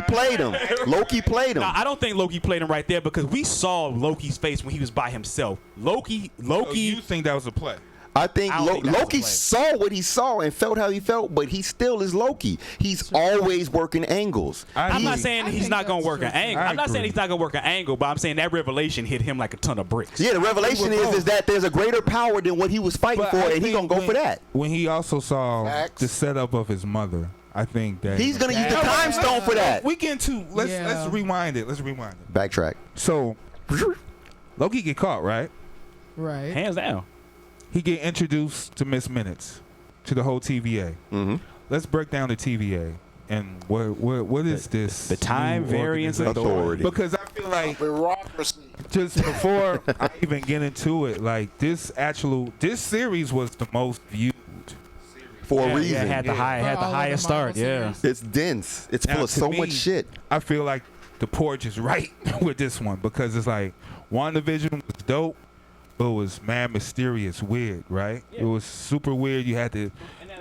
played him. Loki played him. Now, I don't think Loki played him right there, because we saw Loki's face when he was by himself. Loki. So you think that was a play? I think I don't think that was Loki a play. saw what he saw and felt how he felt, but he still is Loki. He's always working angles. I'm not agree. saying I he's think not going to that's work an true. angle. I I'm not saying agree. he's not going to work an angle, but I'm saying that revelation hit him like a ton of bricks. Yeah, the revelation is that there's a greater power than what he was fighting But for, I and he's think gonna go for that. When he also saw Facts. the setup of his mother, I think that He's gonna use the Yeah. time stone for that. We get to let's Yeah. rewind it. Let's rewind it. Backtrack. So Loki get caught, right? Right. Hands down. He get introduced to Miss Minutes, to the whole TVA. Mm-hmm. Let's break down the TVA and what is this? the time new variance authority. Because I feel like Bureaucracy. just before I even get into it, like this series was the most viewed. For a reason. Yeah, had the For all of the highest start. Marvel Yeah. series. It's dense. It's full Now, of to so me, much shit. I feel like the porch is right with this one because it's like WandaVision was dope, but it was mad mysterious, weird, right? It was super weird. You had to.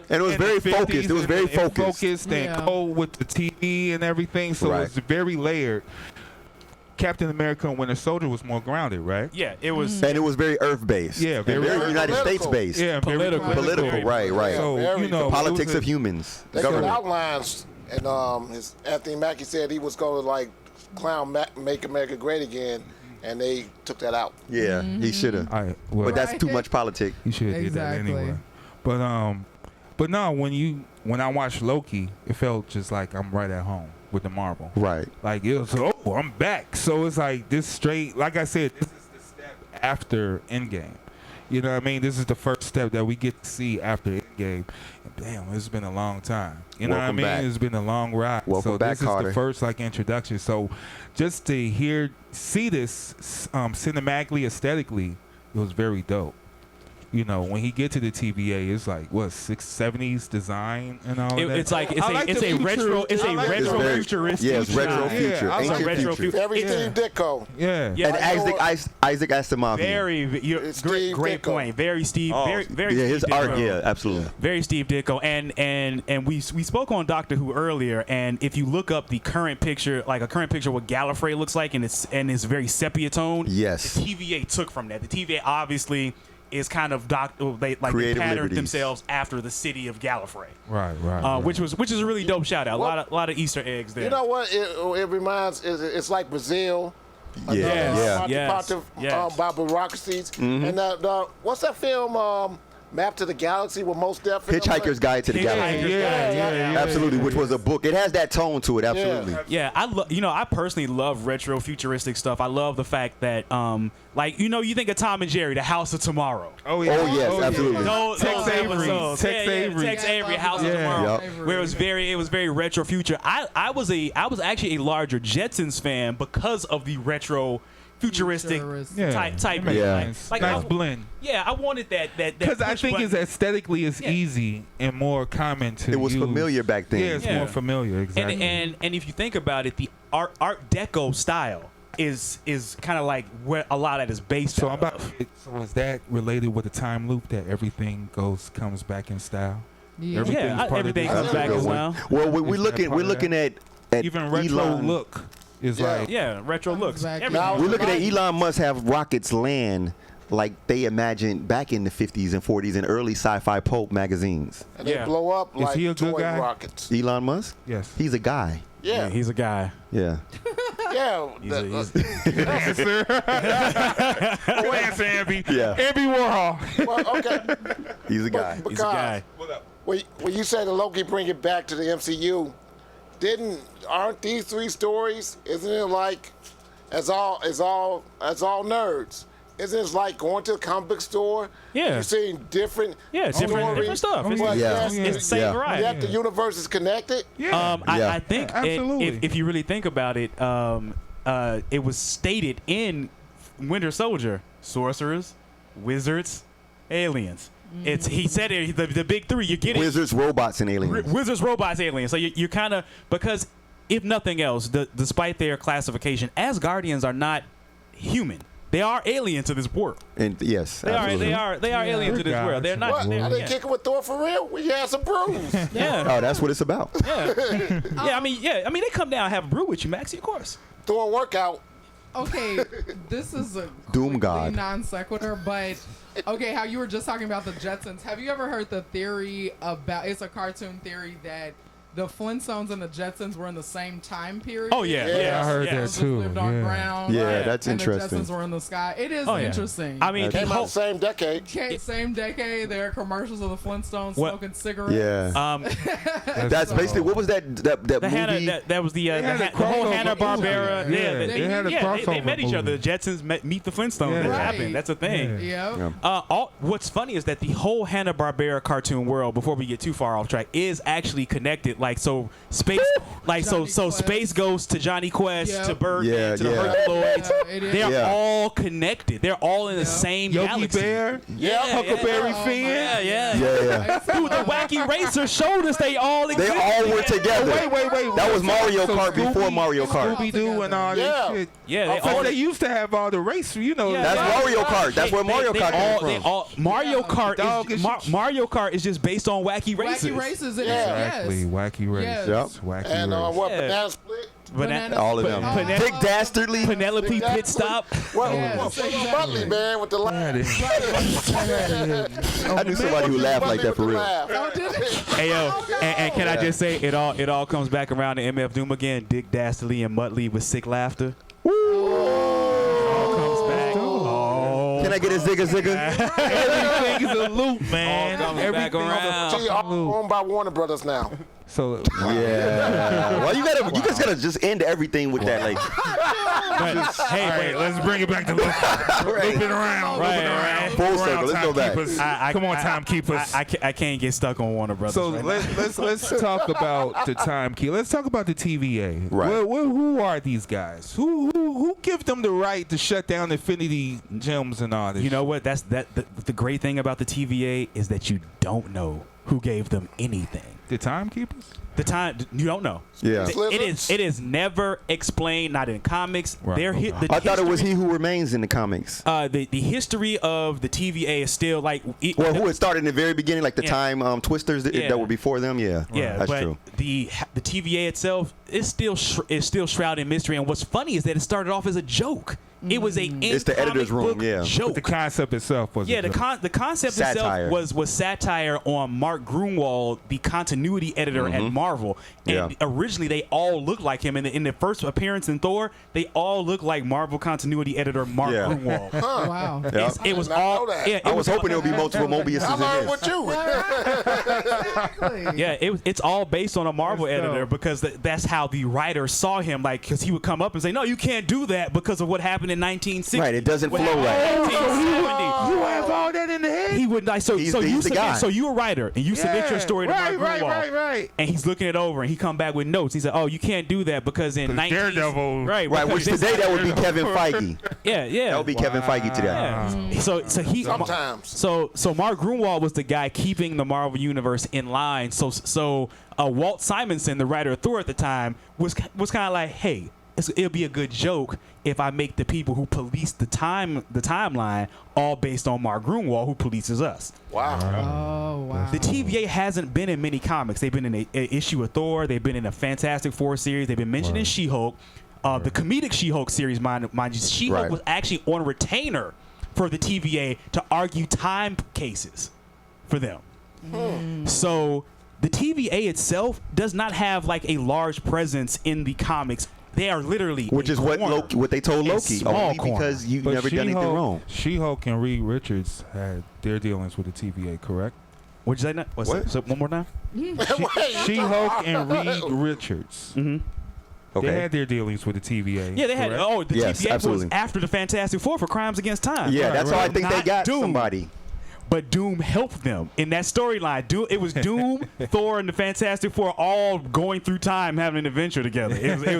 And it was in the very 50s, focused. It was very and focused. and Yeah. cold with the TV and everything, so Right. it was very layered. Captain America and Winter Soldier was more grounded, right? Yeah, it was. And it was very Earth-based. Yeah, And very very United political. States-based. Yeah, Political. Political, right, right. So Very you know, Politics it was of humans. They got Government. outlines, and his Anthony Mackie said he was going to like make America great again, and they took that out. Yeah, he should have. All right, well, But that's Right. too much politics. you should have did that Exactly. anyway. But no, when I watched Loki, it felt just like I'm right at home with the Marvel. Right. Like it was, oh, I'm back. So it's like this straight. Like I said, this is the step after Endgame. You know what I mean? This is the first step that we get to see after Endgame. And damn, it's been a long time. You know Welcome what I mean? back. It's been a long ride. Welcome so back, this is Carter. the first like introduction. So just to see this cinematically, aesthetically, it was very dope. You know, when he get to the TVA, it's like what 670s design and all that. It's like I like it's the a future- retro. It's I a like the retro very- futuristic. Yeah, it's retro design. future. Yeah, I like Ancient retro future. future. Very It's Steve Ditko. Yeah. Yeah, And Isaac Asimov. It's great Steve great Ditko. point. Very Steve. Very Yeah, Steve his art. Ditko. Yeah, absolutely. Very Steve Ditko, and we spoke on Doctor Who earlier, and if you look up the current picture, like a current picture, what Gallifrey looks like, and it's very sepia tone. Yes. The TVA took from that. The TVA obviously is kind of they Creative patterned liberties. themselves after the city of Gallifrey, Right. Right. which is a really dope shout out. A lot of Easter eggs there. You know what? It reminds. It's like Brazil. Yeah, yeah. Yes, yes. By bureaucracies. And what's that film? Map to the Galaxy with Most Def. Hitchhiker's Guide to the Galaxy. Yeah. Absolutely, which was a book. It has that tone to it. Absolutely. Yeah, I personally love retro futuristic stuff. I love the fact that, you think of Tom and Jerry, the House of Tomorrow. Oh yeah. Oh, yes, absolutely. Those Tex Avery. episodes. Tex Avery. Tex Avery, House Yeah. of Tomorrow, Yep. where it was very retro future. I was actually a larger Jetsons fan because of the retro futuristic Futuristic. type. Yeah. Nice blend. Yeah, I wanted that. Because I push think button. it's aesthetically it's Yeah. easy and more common to It was use. familiar back then. Yeah, it's Yeah. more familiar. Exactly. And if you think about it, the Art Deco style is kind of like where a lot of that is based so on. I'm about. So is that related with the time loop that everything comes back in style? Yeah. Everything's Yeah, part of everything this. comes That's a back good as one. well. Well, we're Is that looking part of looking that? at Even retro Elon. look is Yeah. like. Yeah, retro looks. Exactly. Everything. Now- We're looking at Elon Musk have rockets land like they imagined back in the 50s and 40s in early sci-fi pulp magazines. And they Yeah. blow up Is like he a good toy guy? rockets. Elon Musk? Yes. He's a guy. Yeah. He's a guy. Yeah. Yeah. Good answer. Good answer, Amby. Yeah. Amby Warhol. well, okay. He's a guy. He's a guy. What up? When you say the Loki bring it back to the MCU, aren't these three stories? Isn't it like as all nerds? isn't it like going to a comic book store? Yeah. You're seeing different different stuff. Oh, It's, yeah. it's the same variety. Yet the universe is connected. Yeah. I think absolutely. if you really think about it, it was stated in Winter Soldier: sorcerers, wizards, aliens. He said it, the big three. You get it. Wizards, robots, and aliens. Wizards, robots, aliens. So you kind of, because if nothing else, despite their classification, Asgardians are not human. They are alien to this world. And yes, They are alien to this Guys. world. They're not. What? They're, Are they yeah. kicking with Thor for real? We had some brews. Yeah. Oh, that's what it's about. I mean, they come down and have a brew with you, Maxie, of course. Thor workout. Okay, this is a Doom God. non sequitur, but okay, how you were just talking about the Jetsons. Have you ever heard the theory about? It's a cartoon theory that the Flintstones and the Jetsons were in the same time period. Oh yeah, Yeah, I heard yeah. that Just too. lived on Yeah. ground. Yeah, that's and interesting. The Jetsons were in the sky. It is Oh, yeah. interesting. I mean, the Came out whole, the same decade. Okay, same decade. There are commercials of the Flintstones What- smoking cigarettes. Yeah. That's basically what was that the movie? Hanna, that was the had a whole crossover Hanna Barbera. movie. Yeah, Yeah, they had a they crossover met each other. movie. The Jetsons meet the Flintstones. Yeah. That Right. happened. That's a thing. Yep. Yeah. What's funny is that the whole Hanna Barbera cartoon world, before we get too far off track, is actually connected. Like so, space, like Johnny so, Quest. space goes to Johnny Quest, Yep. to Birdman, Yeah, to the yeah. Herculoids. Yeah, it is. They're Yeah. all connected. They're all in the same Yogi galaxy. Bear, Yeah, Huckleberry yeah. Finn. Yeah, yeah. Yeah. Dude, the Wacky Racer showed us they all They existed. all were together. Wait. That was Mario So Kart before Mario Kart. Scooby Doo and all Yeah. this shit. Yeah, they Because all- they used to have all the race, Yeah, That's yeah. Mario Kart. That's where Mario Kart came from. Mario Yeah. Kart Dog is is- Mario Kart is just based on Wacky Racers. Wacky races. Exactly, Yes. wacky race. Yes. Yep. Wacky And race. what? Yeah. Banana Split. Banana- All of them. Pen- Dick Dastardly. Penelope Pit Stop. What? Yes, What? exactly. Butley, man, with the laugh. I knew somebody who laughed like that for real. Oh, did it? Hey yo, and can I just say it all comes back around to MF Doom again. Dick Dastardly and Muttley with sick laughter. All comes back. Oh. Can I get a zigga? Everything is a loop, man. All coming back Everything is a around. See, all owned by Warner Brothers now. So Yeah. Well, you guys gotta just end everything with that, like. But, hey, wait, let's bring it back to loop. Loop it around. Right, loop it around. right. Full circle. Let's go back. Timekeepers. Come on, timekeepers. I can't get stuck on Warner Brothers. So right now. let's talk about the time key. Let's talk about the TVA. Right. Who are these guys? Who give them the right to shut down Infinity Gems and all this? You know what? That's the great thing about the TVA is that you don't know who gave them anything. the timekeepers? The time you don't know. Yeah. It is never explained, not in comics. Right. I thought it was He Who Remains in the comics. The history of the TVA is still like Well, who had started in the very beginning, like the Yeah. time twisters Yeah. that were before them. Yeah. Yeah, That's but true. the TVA itself is still shrouded in mystery. And what's funny is that it started off as a joke. It was a It's the editor's room, yeah. joke. The concept itself was Yeah, the concept Satire. itself was satire on Mark Gruenwald, the continuity editor at Marvel. And Yeah. originally they all looked like him. In the first appearance in Thor, they all looked like Marvel continuity editor Mark Yeah. Gruenwald. Wow. Yeah. It was did not all. know that. Yeah, I it was hoping there would be multiple Mobiuses I in learned this. with you. Exactly. Yeah, it's all based on a Marvel That's editor dope. because that's how the writer saw him. Like, because he would come up and say, "No, you can't do that because of what happened in 1960." Right, it doesn't What flow happened in right. 1970. You have all that in the head? He would like so. He's So the- you he's the submit, guy. so you're a writer and you submit your story to right, Mark Gruenwald. right. And he's looking it over and he come back with notes. He said, "Oh, you can't do that because in 19 Daredevil. right, Right, because which this- today that would be Kevin Feige. yeah. That would be Kevin Feige today. Yeah. So he Sometimes. So Mark Gruenwald was the guy keeping the Marvel universe in line. So Walt Simonson, the writer of Thor at the time, was kind of like, hey, it'll be a good joke if I make the people who police the timeline all based on Mark Gruenwald, who polices us. Wow. Oh, wow. The TVA hasn't been in many comics. They've been in a issue of Thor. They've been in a Fantastic Four series. They've been mentioned in She-Hulk. The comedic She-Hulk series, mind you, She-Hulk Right. was actually on retainer for the TVA to argue time cases for them. So the TVA itself does not have like a large presence in the comics. They are literally Which a is what corner. what they told A Loki. small Only corner. because you've But never done anything wrong. She-Hulk and Reed Richards had their dealings with the TVA, correct? What'd you say? What's What? that? So one more time. She-Hulk and Reed Richards. Okay. They had their dealings with the TVA. Yeah, they had. correct? Oh, the Yes, TVA absolutely. was after the Fantastic Four for crimes against time. Yeah, that's how I think they Not got Doom. somebody. But Doom helped them in that storyline. It was Doom, Thor, and the Fantastic Four all going through time having an adventure together. It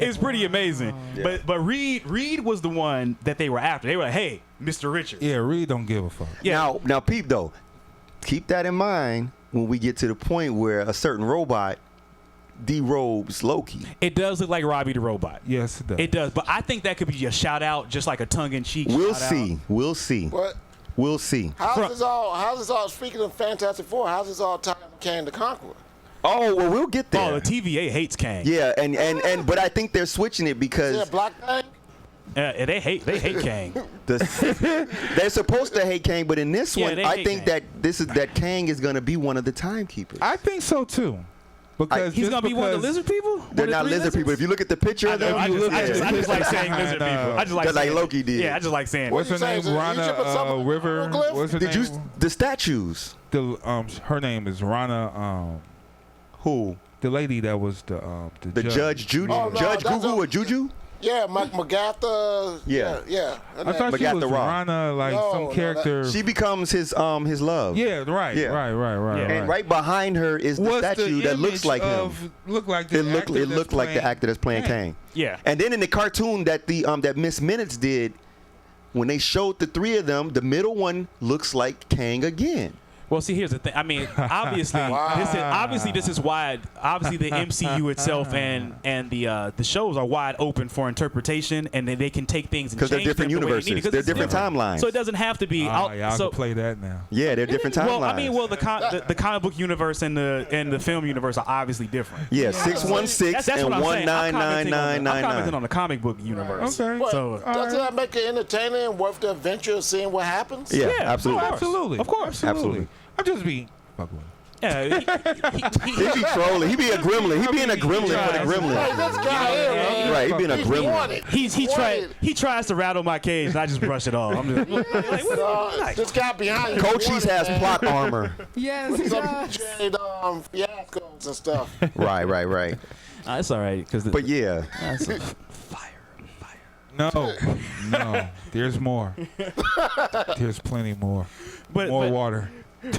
was pretty amazing. Yeah. But Reed was the one that they were after. They were like, hey, Mr. Richards. Yeah, Reed don't give a fuck. Yeah. Now, peep though, keep that in mind when we get to the point where a certain robot derobes Loki. It does look like Robbie the Robot. Yes, it does. It does. But I think that could be a shout out, just like a tongue in cheek. We'll see. We'll see. But We'll see. how's this all? Speaking of Fantastic Four, how's this all tied to Kang the Conqueror? Oh, well, we'll get there. Oh, the TVA hates Kang. Yeah, and but I think they're switching it Is because it a black thing? They hate Kang. they're supposed to hate Kang, but in this Yeah, one, they I hate think Kang. that Kang is going to be one of the timekeepers. I think so too. Because He's just gonna be one of the because- lizard people. They're One of the not three lizard people. If lizards? you look at the picture I of them, know, I you just, look I, at just, I just like saying lizard behind, people. I just like just like saying Loki it. did. Yeah, I just like saying. What's it. her say, name? is it Rana Egypt or something? River. Hieroglyph? What's her Did you name? the statues? Her name is Rana. Who? The lady that was the The Judge Juju? Oh, no, Judge that's Gugu a- or Juju? Yeah, Magatha. Yeah. yeah. I thought she Magatha was Ra. Rana, like No, some no, character. She becomes his love. Yeah, right, Yeah. right. And right behind her is the What's statue that looks image like him. of, Look like the It looked actor that's like the playing actor that's playing Kang. Kang. Yeah. And then in the cartoon that that Miss Minutes did, when they showed the three of them, the middle one looks like Kang again. Well, see, here's the thing. I mean, obviously, this is wide. Obviously, the MCU itself and the shows are wide open for interpretation, and then they can take things and 'Cause they're change different them the way they need universes. it, 'cause They're it's different timelines. So it doesn't have to be. Y'all so can play that now. Yeah, they're different timelines. well, I mean, the comic book universe and the film universe are obviously different. Yeah, 616 That's and what I'm saying. I'm commenting 19999. on the comic book universe. Okay. But So- doesn't that make it entertaining and worth the adventure of seeing what happens? Yeah, Yeah, absolutely. of Absolutely. Of course. Absolutely. I'm just being fucking with it. Yeah, He be trolling. He be a gremlin. He being a gremlin for the Hey, gremlin. this guy here, man. Right, he being a He's gremlin. wanted. he tries to rattle my cage, and I just brush it off. I'm just This guy behind you. Cochise has plot armor. Yes, he Some does. jade, fiascos and stuff. Right. it's all right because But yeah, fire. No. There's more. There's plenty more. But More water.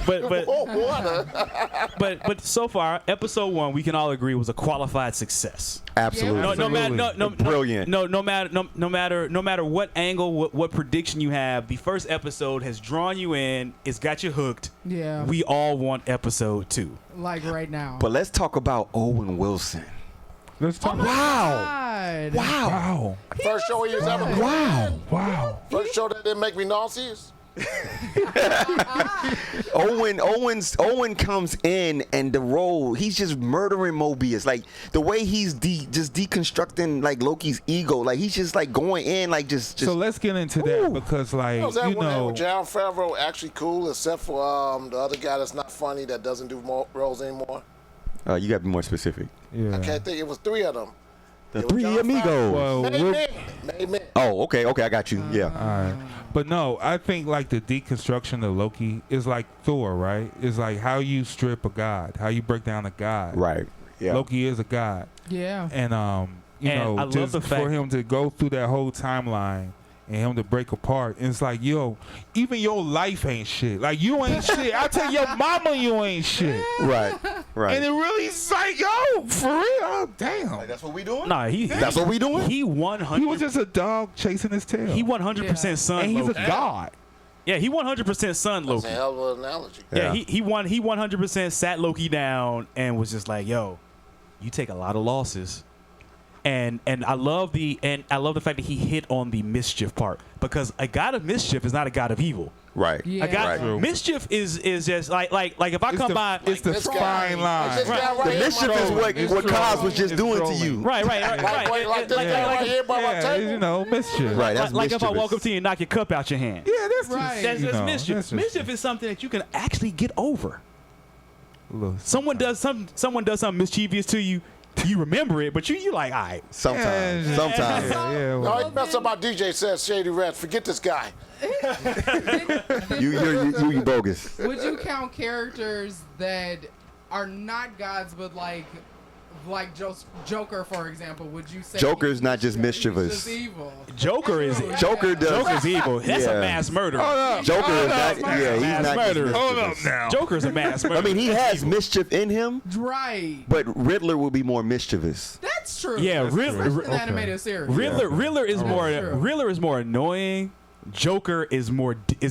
Oh, water. but so far, episode 1, we can all agree was a qualified success. absolutely. No matter Brilliant. no matter what angle, what prediction you have, the first episode has drawn you in. It's got you hooked. Yeah. We all want episode 2. Like right now. But let's talk about Owen Wilson. Let's talk about God. Wow. First show he was ever in. Wow. First show that didn't make me nauseous. Owen comes in and the role, he's just murdering Mobius. Like the way he's just deconstructing like Loki's ego. Like he's just like going in like just So let's get into that because like Was that you one know with John Favreau actually cool, except for the other guy that's not funny that doesn't do more roles anymore? you gotta be more specific. yeah. I can't think. It was 3 of them. The It was three John amigos. Favreau. Well, Made men. Oh, okay, I got you. Yeah. All right. But no, I think like the deconstruction of Loki is like Thor, right? It's like how you strip a god, how you break down a god. Right. Yeah. Loki is a god. Yeah. And you And know, I love just the fact- for him to go through that whole timeline and him to break apart, and it's like, yo, even your life ain't shit. Like you ain't shit. I tell your mama you ain't shit. Right. Right. And it really is like, yo, for real, oh, damn. that's what we doing? Nah, That's what we doing? He 100. He was just a dog chasing his tail. He 100% son and he's Loki. a god. Yeah, he 100% son That's Loki. a hell of an analogy. Yeah, Yeah. he 100% sat Loki down and was just like, "Yo, you take a lot of losses." And I love the fact that he hit on the mischief part, because a god of mischief is not a god of evil. Right. Yeah. A god Right. mischief is just like if I come by It's the This guy- fine line. This guy right The here, mischief my is brother. what Kaz was just It's doing to trolling. right. Like this guy right here by my Yeah, table. you know, mischief. Right. That's like if I mischievous. walk up to you and knock your cup out your hand. Yeah, that's Right. That's you know, mischief. that's just- Mischief is something that you can actually get over. Look, Someone does something mischievous to you. You remember it, but you like, all right. Sometimes. Yeah. Sometimes. yeah, well, No, he messed up my DJ says Shady Rats. Forget this guy. You bogus. Would you count characters that are not gods but like like Joker, for example, would you say Joker's not just he's mischievous. just evil? Joker is Joker does. Joker's evil. That's a mass murderer. Joker is not. Yeah, he's Mass not murderer. just Hold up mischievous. now. Joker's a mass murderer. I mean, he has mischief in him, Right. but Riddler will be more mischievous. That's true. Yeah, Especially in the Okay. animated series. Riddler is more true. Riddler is more annoying. Joker is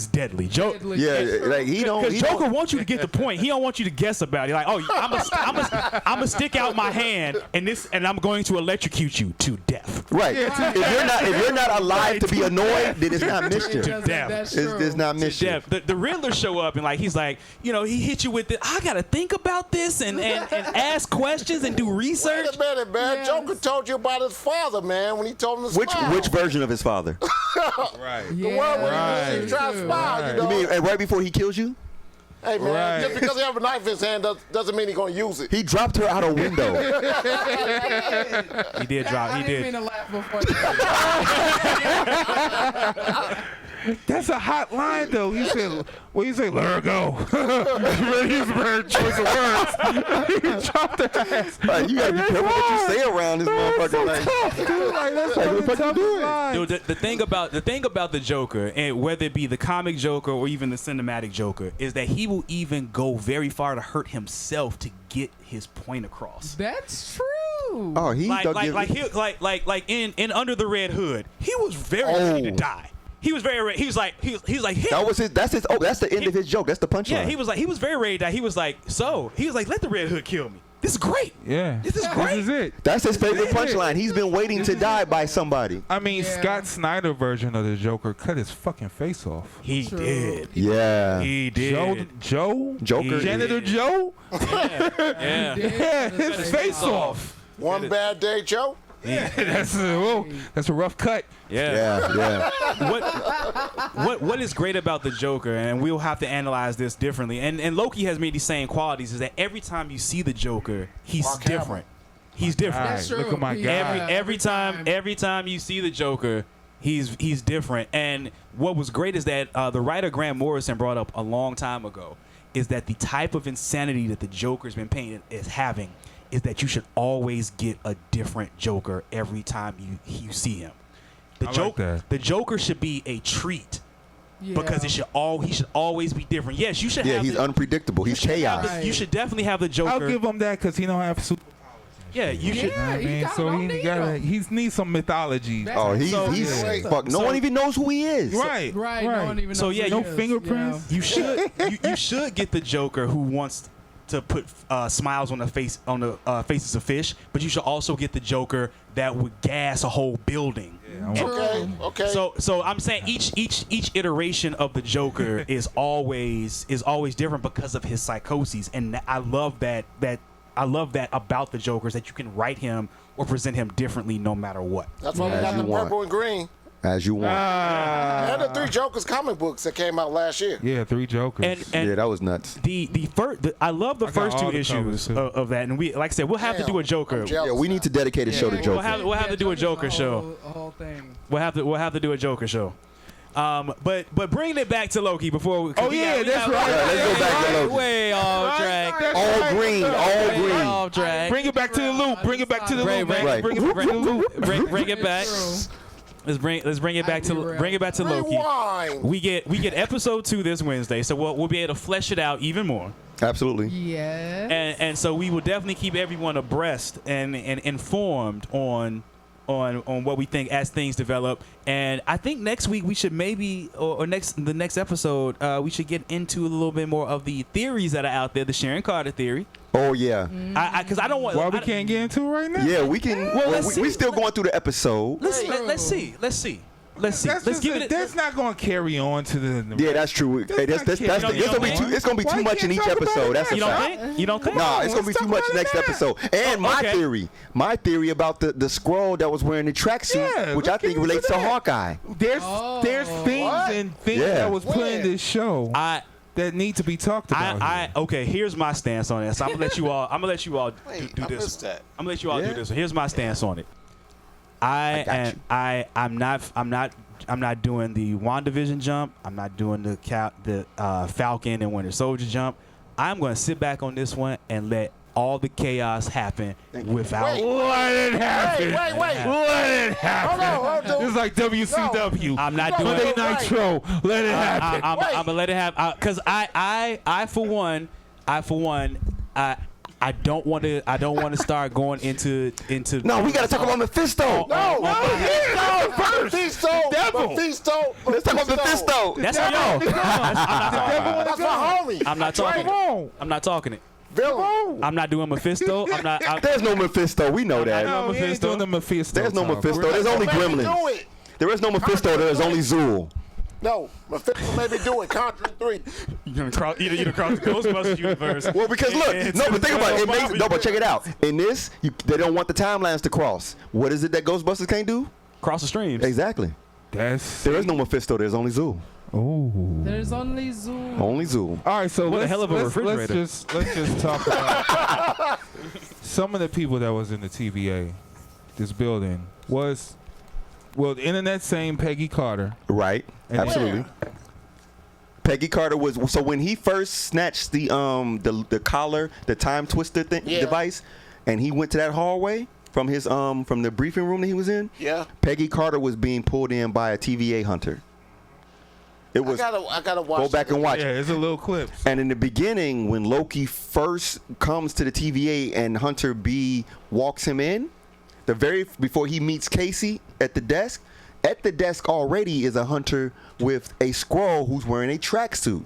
deadly. Deadly. Yeah, That's true. like he don't. Because He Joker don't wants you to get the point. He don't want you to guess about it. Like, oh, I'm gonna stick out my hand and I'm going to electrocute you to death. right. If you're not alive to be annoyed, then it's not mischief. death. That's It's, true. it's not mischief. Death. The Riddler show up and like he's like, you know, he hit you with it. I gotta think about this and ask questions and do research. Wait a minute, man. Yes. Joker told you about his father, man, when he told him to smile. Which version of his father? Right. The one when he tried to smile, Right. you know. You mean right before he kills you? Hey, man, Right. just because he have a knife in his hand doesn't mean he's going to use it. He dropped her out a window. He did drop. I He didn't mean did. to laugh before that. That's a hot line, though. He said, "What you say? Let her go." Really, he's a very choice of words. He dropped her ass. Like, you gotta be careful what you say around this motherfucker. Like, Dude, like, that's Like, like what the fuck you doing? Dude, the thing about the Joker, and whether it be the comic Joker or even the cinematic Joker, is that he will even go very far to hurt himself to get his point across. That's true. oh, he Like don't like give- like in Under the Red Hood, he was very ready to die. He was very ready. He was like hit. that was his. That's his. Oh, that's the end of his joke. That's the punchline. Yeah, he was very ready to die. He was like, let the Red Hood kill me. This is great. Yeah. This is great. This is it. That's his favorite punchline. He's been waiting to die by somebody. I mean, Yeah. Scott Snyder version of the Joker cut his fucking face off. He True. did. Yeah. He did. Joker? Joker. Janitor Joe? Yeah. Yeah, his face off. One bad day, Joe. That's a rough cut. Yeah. Yeah. Yeah. What is great about the Joker, and we'll have to analyze this differently, and Loki has many same qualities, is that every time you see the Joker, he's Mark Hamill. different. He's different. That's Look true. at my He- guy. Every time you see the Joker, he's different. And what was great is that the writer Grant Morrison brought up a long time ago is that the type of insanity that the Joker's been painted as having is that you should always get a different Joker every time you see him. I like that. The Joker should be a treat Yeah. because he should always be different. Yes, you should Yeah. have. He's unpredictable. He's chaos. Right. You should definitely have the Joker. I'll give him that because he don't have super. Yeah, you should. Yeah, I he mean, got so him, he don't need him. needs some mythology. That's- Oh, he's So- he's Yeah. fuck. No So- one even knows who he is. Right. Right. No one even knows. So, yeah, who no he is. fingerprints? You should you should get the Joker who wants to put smiles on the faces of fish, but you should also get the Joker that would gas a whole building. Yeah. Okay, okay. So I'm saying each iteration of the Joker is always different because of his psychoses, and I love that about the Joker is that you can write him or present him differently no matter what. That's why we As got you the want. purple and green. As you want. And the 3 Jokers comic books that came out last year. Yeah, 3 Jokers. And Yeah, that was nuts. I love the I got first all two the covers, issues too. of that, and we like I said we'll have to do a Joker. I'm jealous Yeah, we now. need to dedicate a show to Yeah, Joker. We'll have to do a Joker show. A whole thing. We'll have to do a Joker show. But bringing it back to Loki before we. Oh, yeah, that's right. Yeah, let's go back to Loki. Way off track. All green, all Way green. off track. Bring it back to the loop. Bring it back to the Right, loop, right, man. right. Bring it back to the loop. Bring it back. It's Let's bring it back to Loki. Rewind. We get episode 2 this Wednesday, so we'll be able to flesh it out even more. Absolutely. true. Yes. And so we will definitely keep everyone abreast and informed on what we think as things develop. And I think next week we should maybe or the next episode we should get into a little bit more of the theories that are out there, the Sharon Carter theory. Oh yeah. Because I don't want. Why we I- can't get into it right now? Yeah, we can. Well, Well, let's we see. still going through the episode. Let's see. Let's give it. That's not going to carry on to the. Yeah, that's true. Hey, not that's kidding. it's gonna be You too. don't It's gonna be Why too you much in can't each talk about episode. it That's a You don't fact. think? You don't think? Nah, it's gonna be Let's too talk much about it next now. episode. And my okay. theory, about the scroll that was wearing the tracksuit, Yeah, which I let's get think relates to into that. Hawkeye. There's things What? and things Yeah. that was put in When? this show I that need to be talked about. okay. Here's my stance on this. I'm gonna let you all. Wait, do I this. missed that. I'm gonna let you all Yeah. do this. Here's my stance on it. got you. I'm not doing the WandaVision jump. I'm not doing the Falcon and Winter Soldier jump. I'm going to sit back on this one and let all the chaos happen without. Let it happen. Wait. Let it happen. Hold on. It's like WCW. I'm not doing Monday it. Nitro. Let it happen. I'm gonna let it happen because I for one, I don't want to start going into. No, we gotta talk about Mephisto. No. Mephisto. Let's talk about Mephisto. That's for y'all. That's my homie. I'm not talking it. I'm not talking it. Villain. I'm not doing Mephisto. There's no Mephisto. We know that. No, he ain't doing the Mephisto. There's no talk. Mephisto. There's only Gremlins. There is no Mephisto. There's only Zool. No, Mephisto made me do it. Conjuring 3. You done cross the Ghostbusters universe. Well, because look, no, but think about it. It makes, no, but check it out. In this, they don't want the timelines to cross. What is it that Ghostbusters can't do? Cross the streams. Exactly. There is no Mephisto. There's only Zool. Oh. There's only Zoom. Only Zool. All right, so What a hell of a refrigerator. let's just talk about some of the people that was in the TVA. This building was, well, the internet saying Peggy Carter. Right. And Absolutely. Peggy Carter was so when he first snatched the collar, the time twister device, and he went to that hallway from his from the briefing room that he was in. Yeah. Peggy Carter was being pulled in by a TVA hunter. It was. I gotta watch. Go back and watch. Yeah, it's a little clip. And in the beginning, when Loki first comes to the TVA and Hunter B walks him in, before he meets Casey at the desk already is a Hunter with a Skrull who's wearing a tracksuit.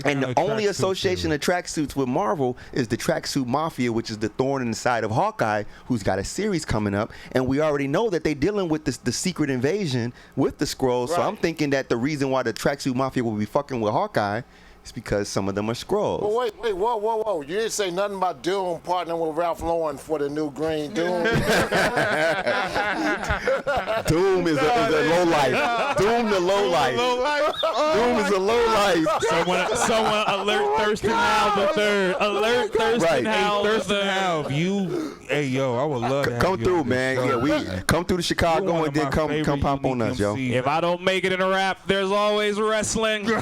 And the only association of tracksuits with Marvel is the Tracksuit Mafia, which is the thorn in the side of Hawkeye, who's got a series coming up. And we already know that they're dealing with the secret invasion with the Skrulls. Right. So I'm thinking that the reason why the Tracksuit Mafia will be fucking with Hawkeye is because some of them are Skrulls. Well, wait, whoa. You didn't say nothing about Doom partnering with Ralph Lauren for the new Green Doom. Doom is a low life. Doom the low life. Doom is a low life. Someone alert Thurston Howell the third. Alert Thurston Howell the Thurston third. Howell, hey yo, I would love to have Come you through, on this man. show. Yeah, we come through to Chicago You're one and of then my favorite come pop on unique us, yo. MCs. If I don't make it in a rap, there's always wrestling. We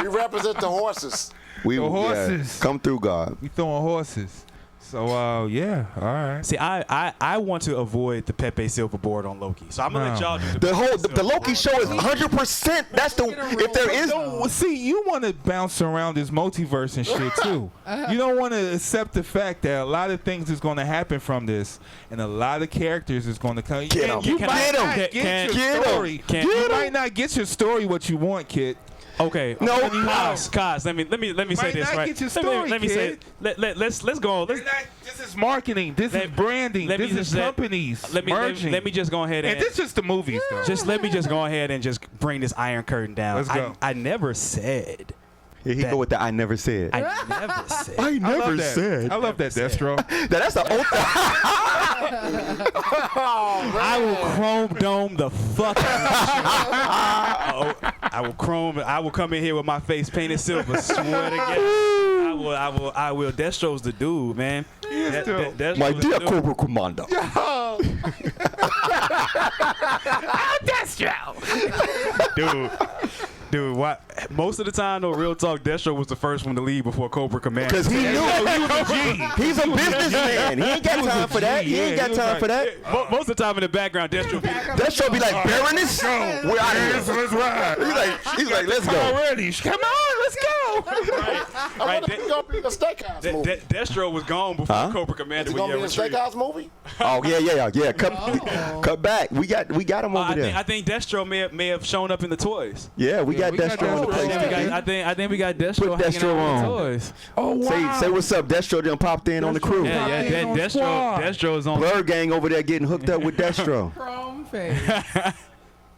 represent the horses. We The horses. come through, God. We throwing horses. So yeah, all right. See, I want to avoid the Pepe Silva board on Loki, so I'm gonna let y'all do The Loki show is 100%. That's if there is. Well, see, you want to bounce around this multiverse and shit too. You don't want to accept the fact that a lot of things is going to happen from this, and a lot of characters is going to come. Get 'em. You Get might 'em. not Get get your 'em. story. Get You 'em. might not get your story what you want, kid. Okay. No. Kaz, let me say Might this not right. get your story, let me say kid. let's go. This is marketing. This is branding. let me This is just let- companies Let me merging. just go ahead and this just the movies though. just let me just go ahead and just bring this Iron Curtain down. Let's go. I never said. Here he go with the I never said. I never said. I I never love that. said. I love that, Destro. That's the old. I will chrome dome the fuck out of you. I will come in here with my face painted silver. Swear to God. I will. Destro's the dude, man. Destro's My the dear dude. Cobra Commander. Dude, what? Most of the time, though, real talk, Destro was the first one to leave before Cobra Commander. Because he knew he's a businessman. He ain't got time for that. He ain't got time for that. Most of the time in the background, Destro. Destro be like, Baroness, we're out of here. Let's ride. He's like, let's go. Already. Come on, let's go. I wonder if he's gonna be in the Steakhouse movie. Destro was gone before Cobra Commander. Is he gonna be in the Steakhouse movie? Oh yeah. Cut back. We got him over I there. think Destro may have shown up in the toys. Yeah, we got we got Destro in the Destro. place. I think we got Destro Put hanging Destro out in the on. toys. Oh wow. Say what's up. Destro done popped in on the crew. Yeah, Destro is on. Blur gang over there getting hooked up with Destro. Chrome face.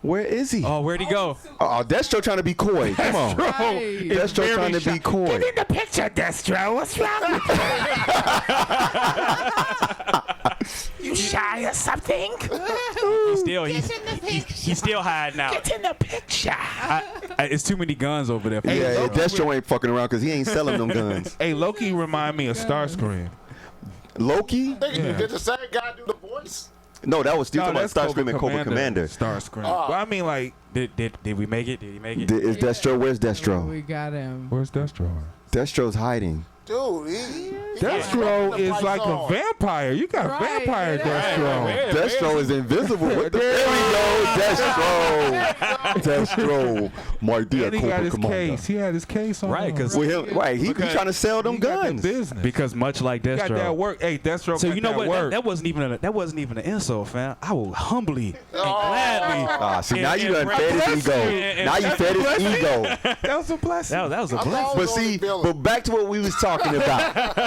Where is he? Oh, where'd he go? Oh, Destro trying to be coy. Come on. Right. Destro trying to be coy. Get in the picture, Destro. What's wrong with you? You shy or something? He's still hiding out. Get in the picture. It's too many guns over there. Yeah, Destro ain't fucking around because he ain't selling them guns. Hey, Loki remind me of Starscream. Loki? Did the same guy do the voice? No, that was still talking about Starscream and Cobra Commander. Starscream. But I mean, like, Did we make it? Did he make it? Is Destro? Where's Destro? We got him. where's Destro? Destro's hiding. Dude, Destro is like a vampire. You got Right, vampire it is. Destro. Destro is invisible. What the there we go, Destro. My dear And he got corporate his commander. case. He had his case on. Right, him. 'cause- With him, right, he trying to sell them He got that guns. business. Because much like He got that Destro. work. Hey, Destro So got you know that what? work. That wasn't even an insult, fam. I will humbly and gladly. See, now you done and fed his ego. and- Now you fed his ego. That was a blessing. That was a I'm blessing. always But see, but back to what we was talking about.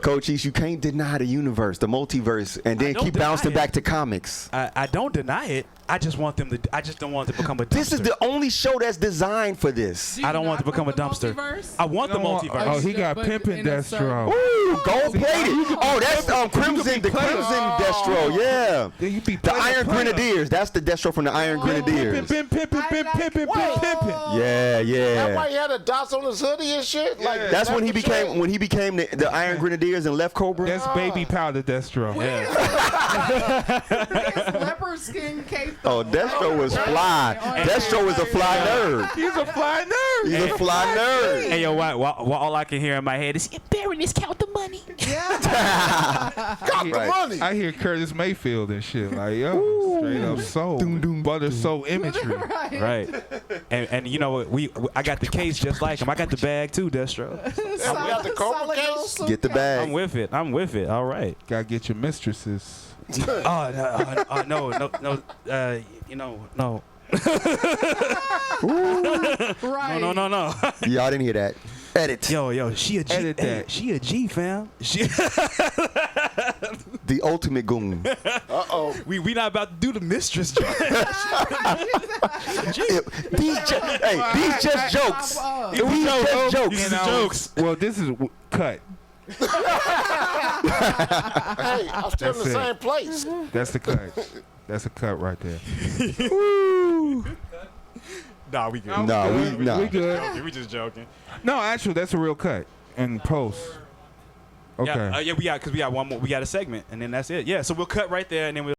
Coach East, you can't deny the universe, the multiverse, and then don't keep deny bouncing it. back to comics. I don't deny it. I just want them to. I just don't want it to become a dumpster. This is the only show that's designed for this. I don't want it to become a the dumpster. multiverse? I want the You don't want- multiverse. Oh, he got But pimping in a certain- Destro. Ooh, gold plated. Oh, that's Crimson, the playing. Crimson Destro, yeah. Then you be The playing Iron player. Grenadiers. That's the Destro from the Iron Grenadiers. Pimping. Yeah, That's yeah. why he had the dots on his hoodie and shit. Like That's when he the became shit? the Iron Grenadiers and left Cobra. That's baby powder Destro. His leopard skin cape. Oh, Destro was fly. Destro was a fly nerd. He's a fly nerd. He's a fly nerd. Hey yo, why all I can hear in my head is Baroness count the money. Got the money. I hear Curtis Mayfield and shit like yo, straight up soul, butter soul imagery. Right. And you know what? I got the case just like him. I got the bag too, Destro. We got the Cobra case. Get the bag. I'm with it. All right. Gotta get your mistresses. No. You know, no. Right. No. Y'all didn't hear that. Edit. Yo, she a G. Edit that. She a G, fam. The ultimate goon. We not about to do the mistress joint. These just jokes. These just jokes. These are jokes. Well, this is cut. Hey, I'm still in the That's it. same place. That's the cut. That's a cut right there. Nah, we good. We good. We just joking. No, actually, that's a real cut in post. Okay. Yeah, we got one more. We got a segment, and then that's it. Yeah, so we'll cut right there, and then we'll.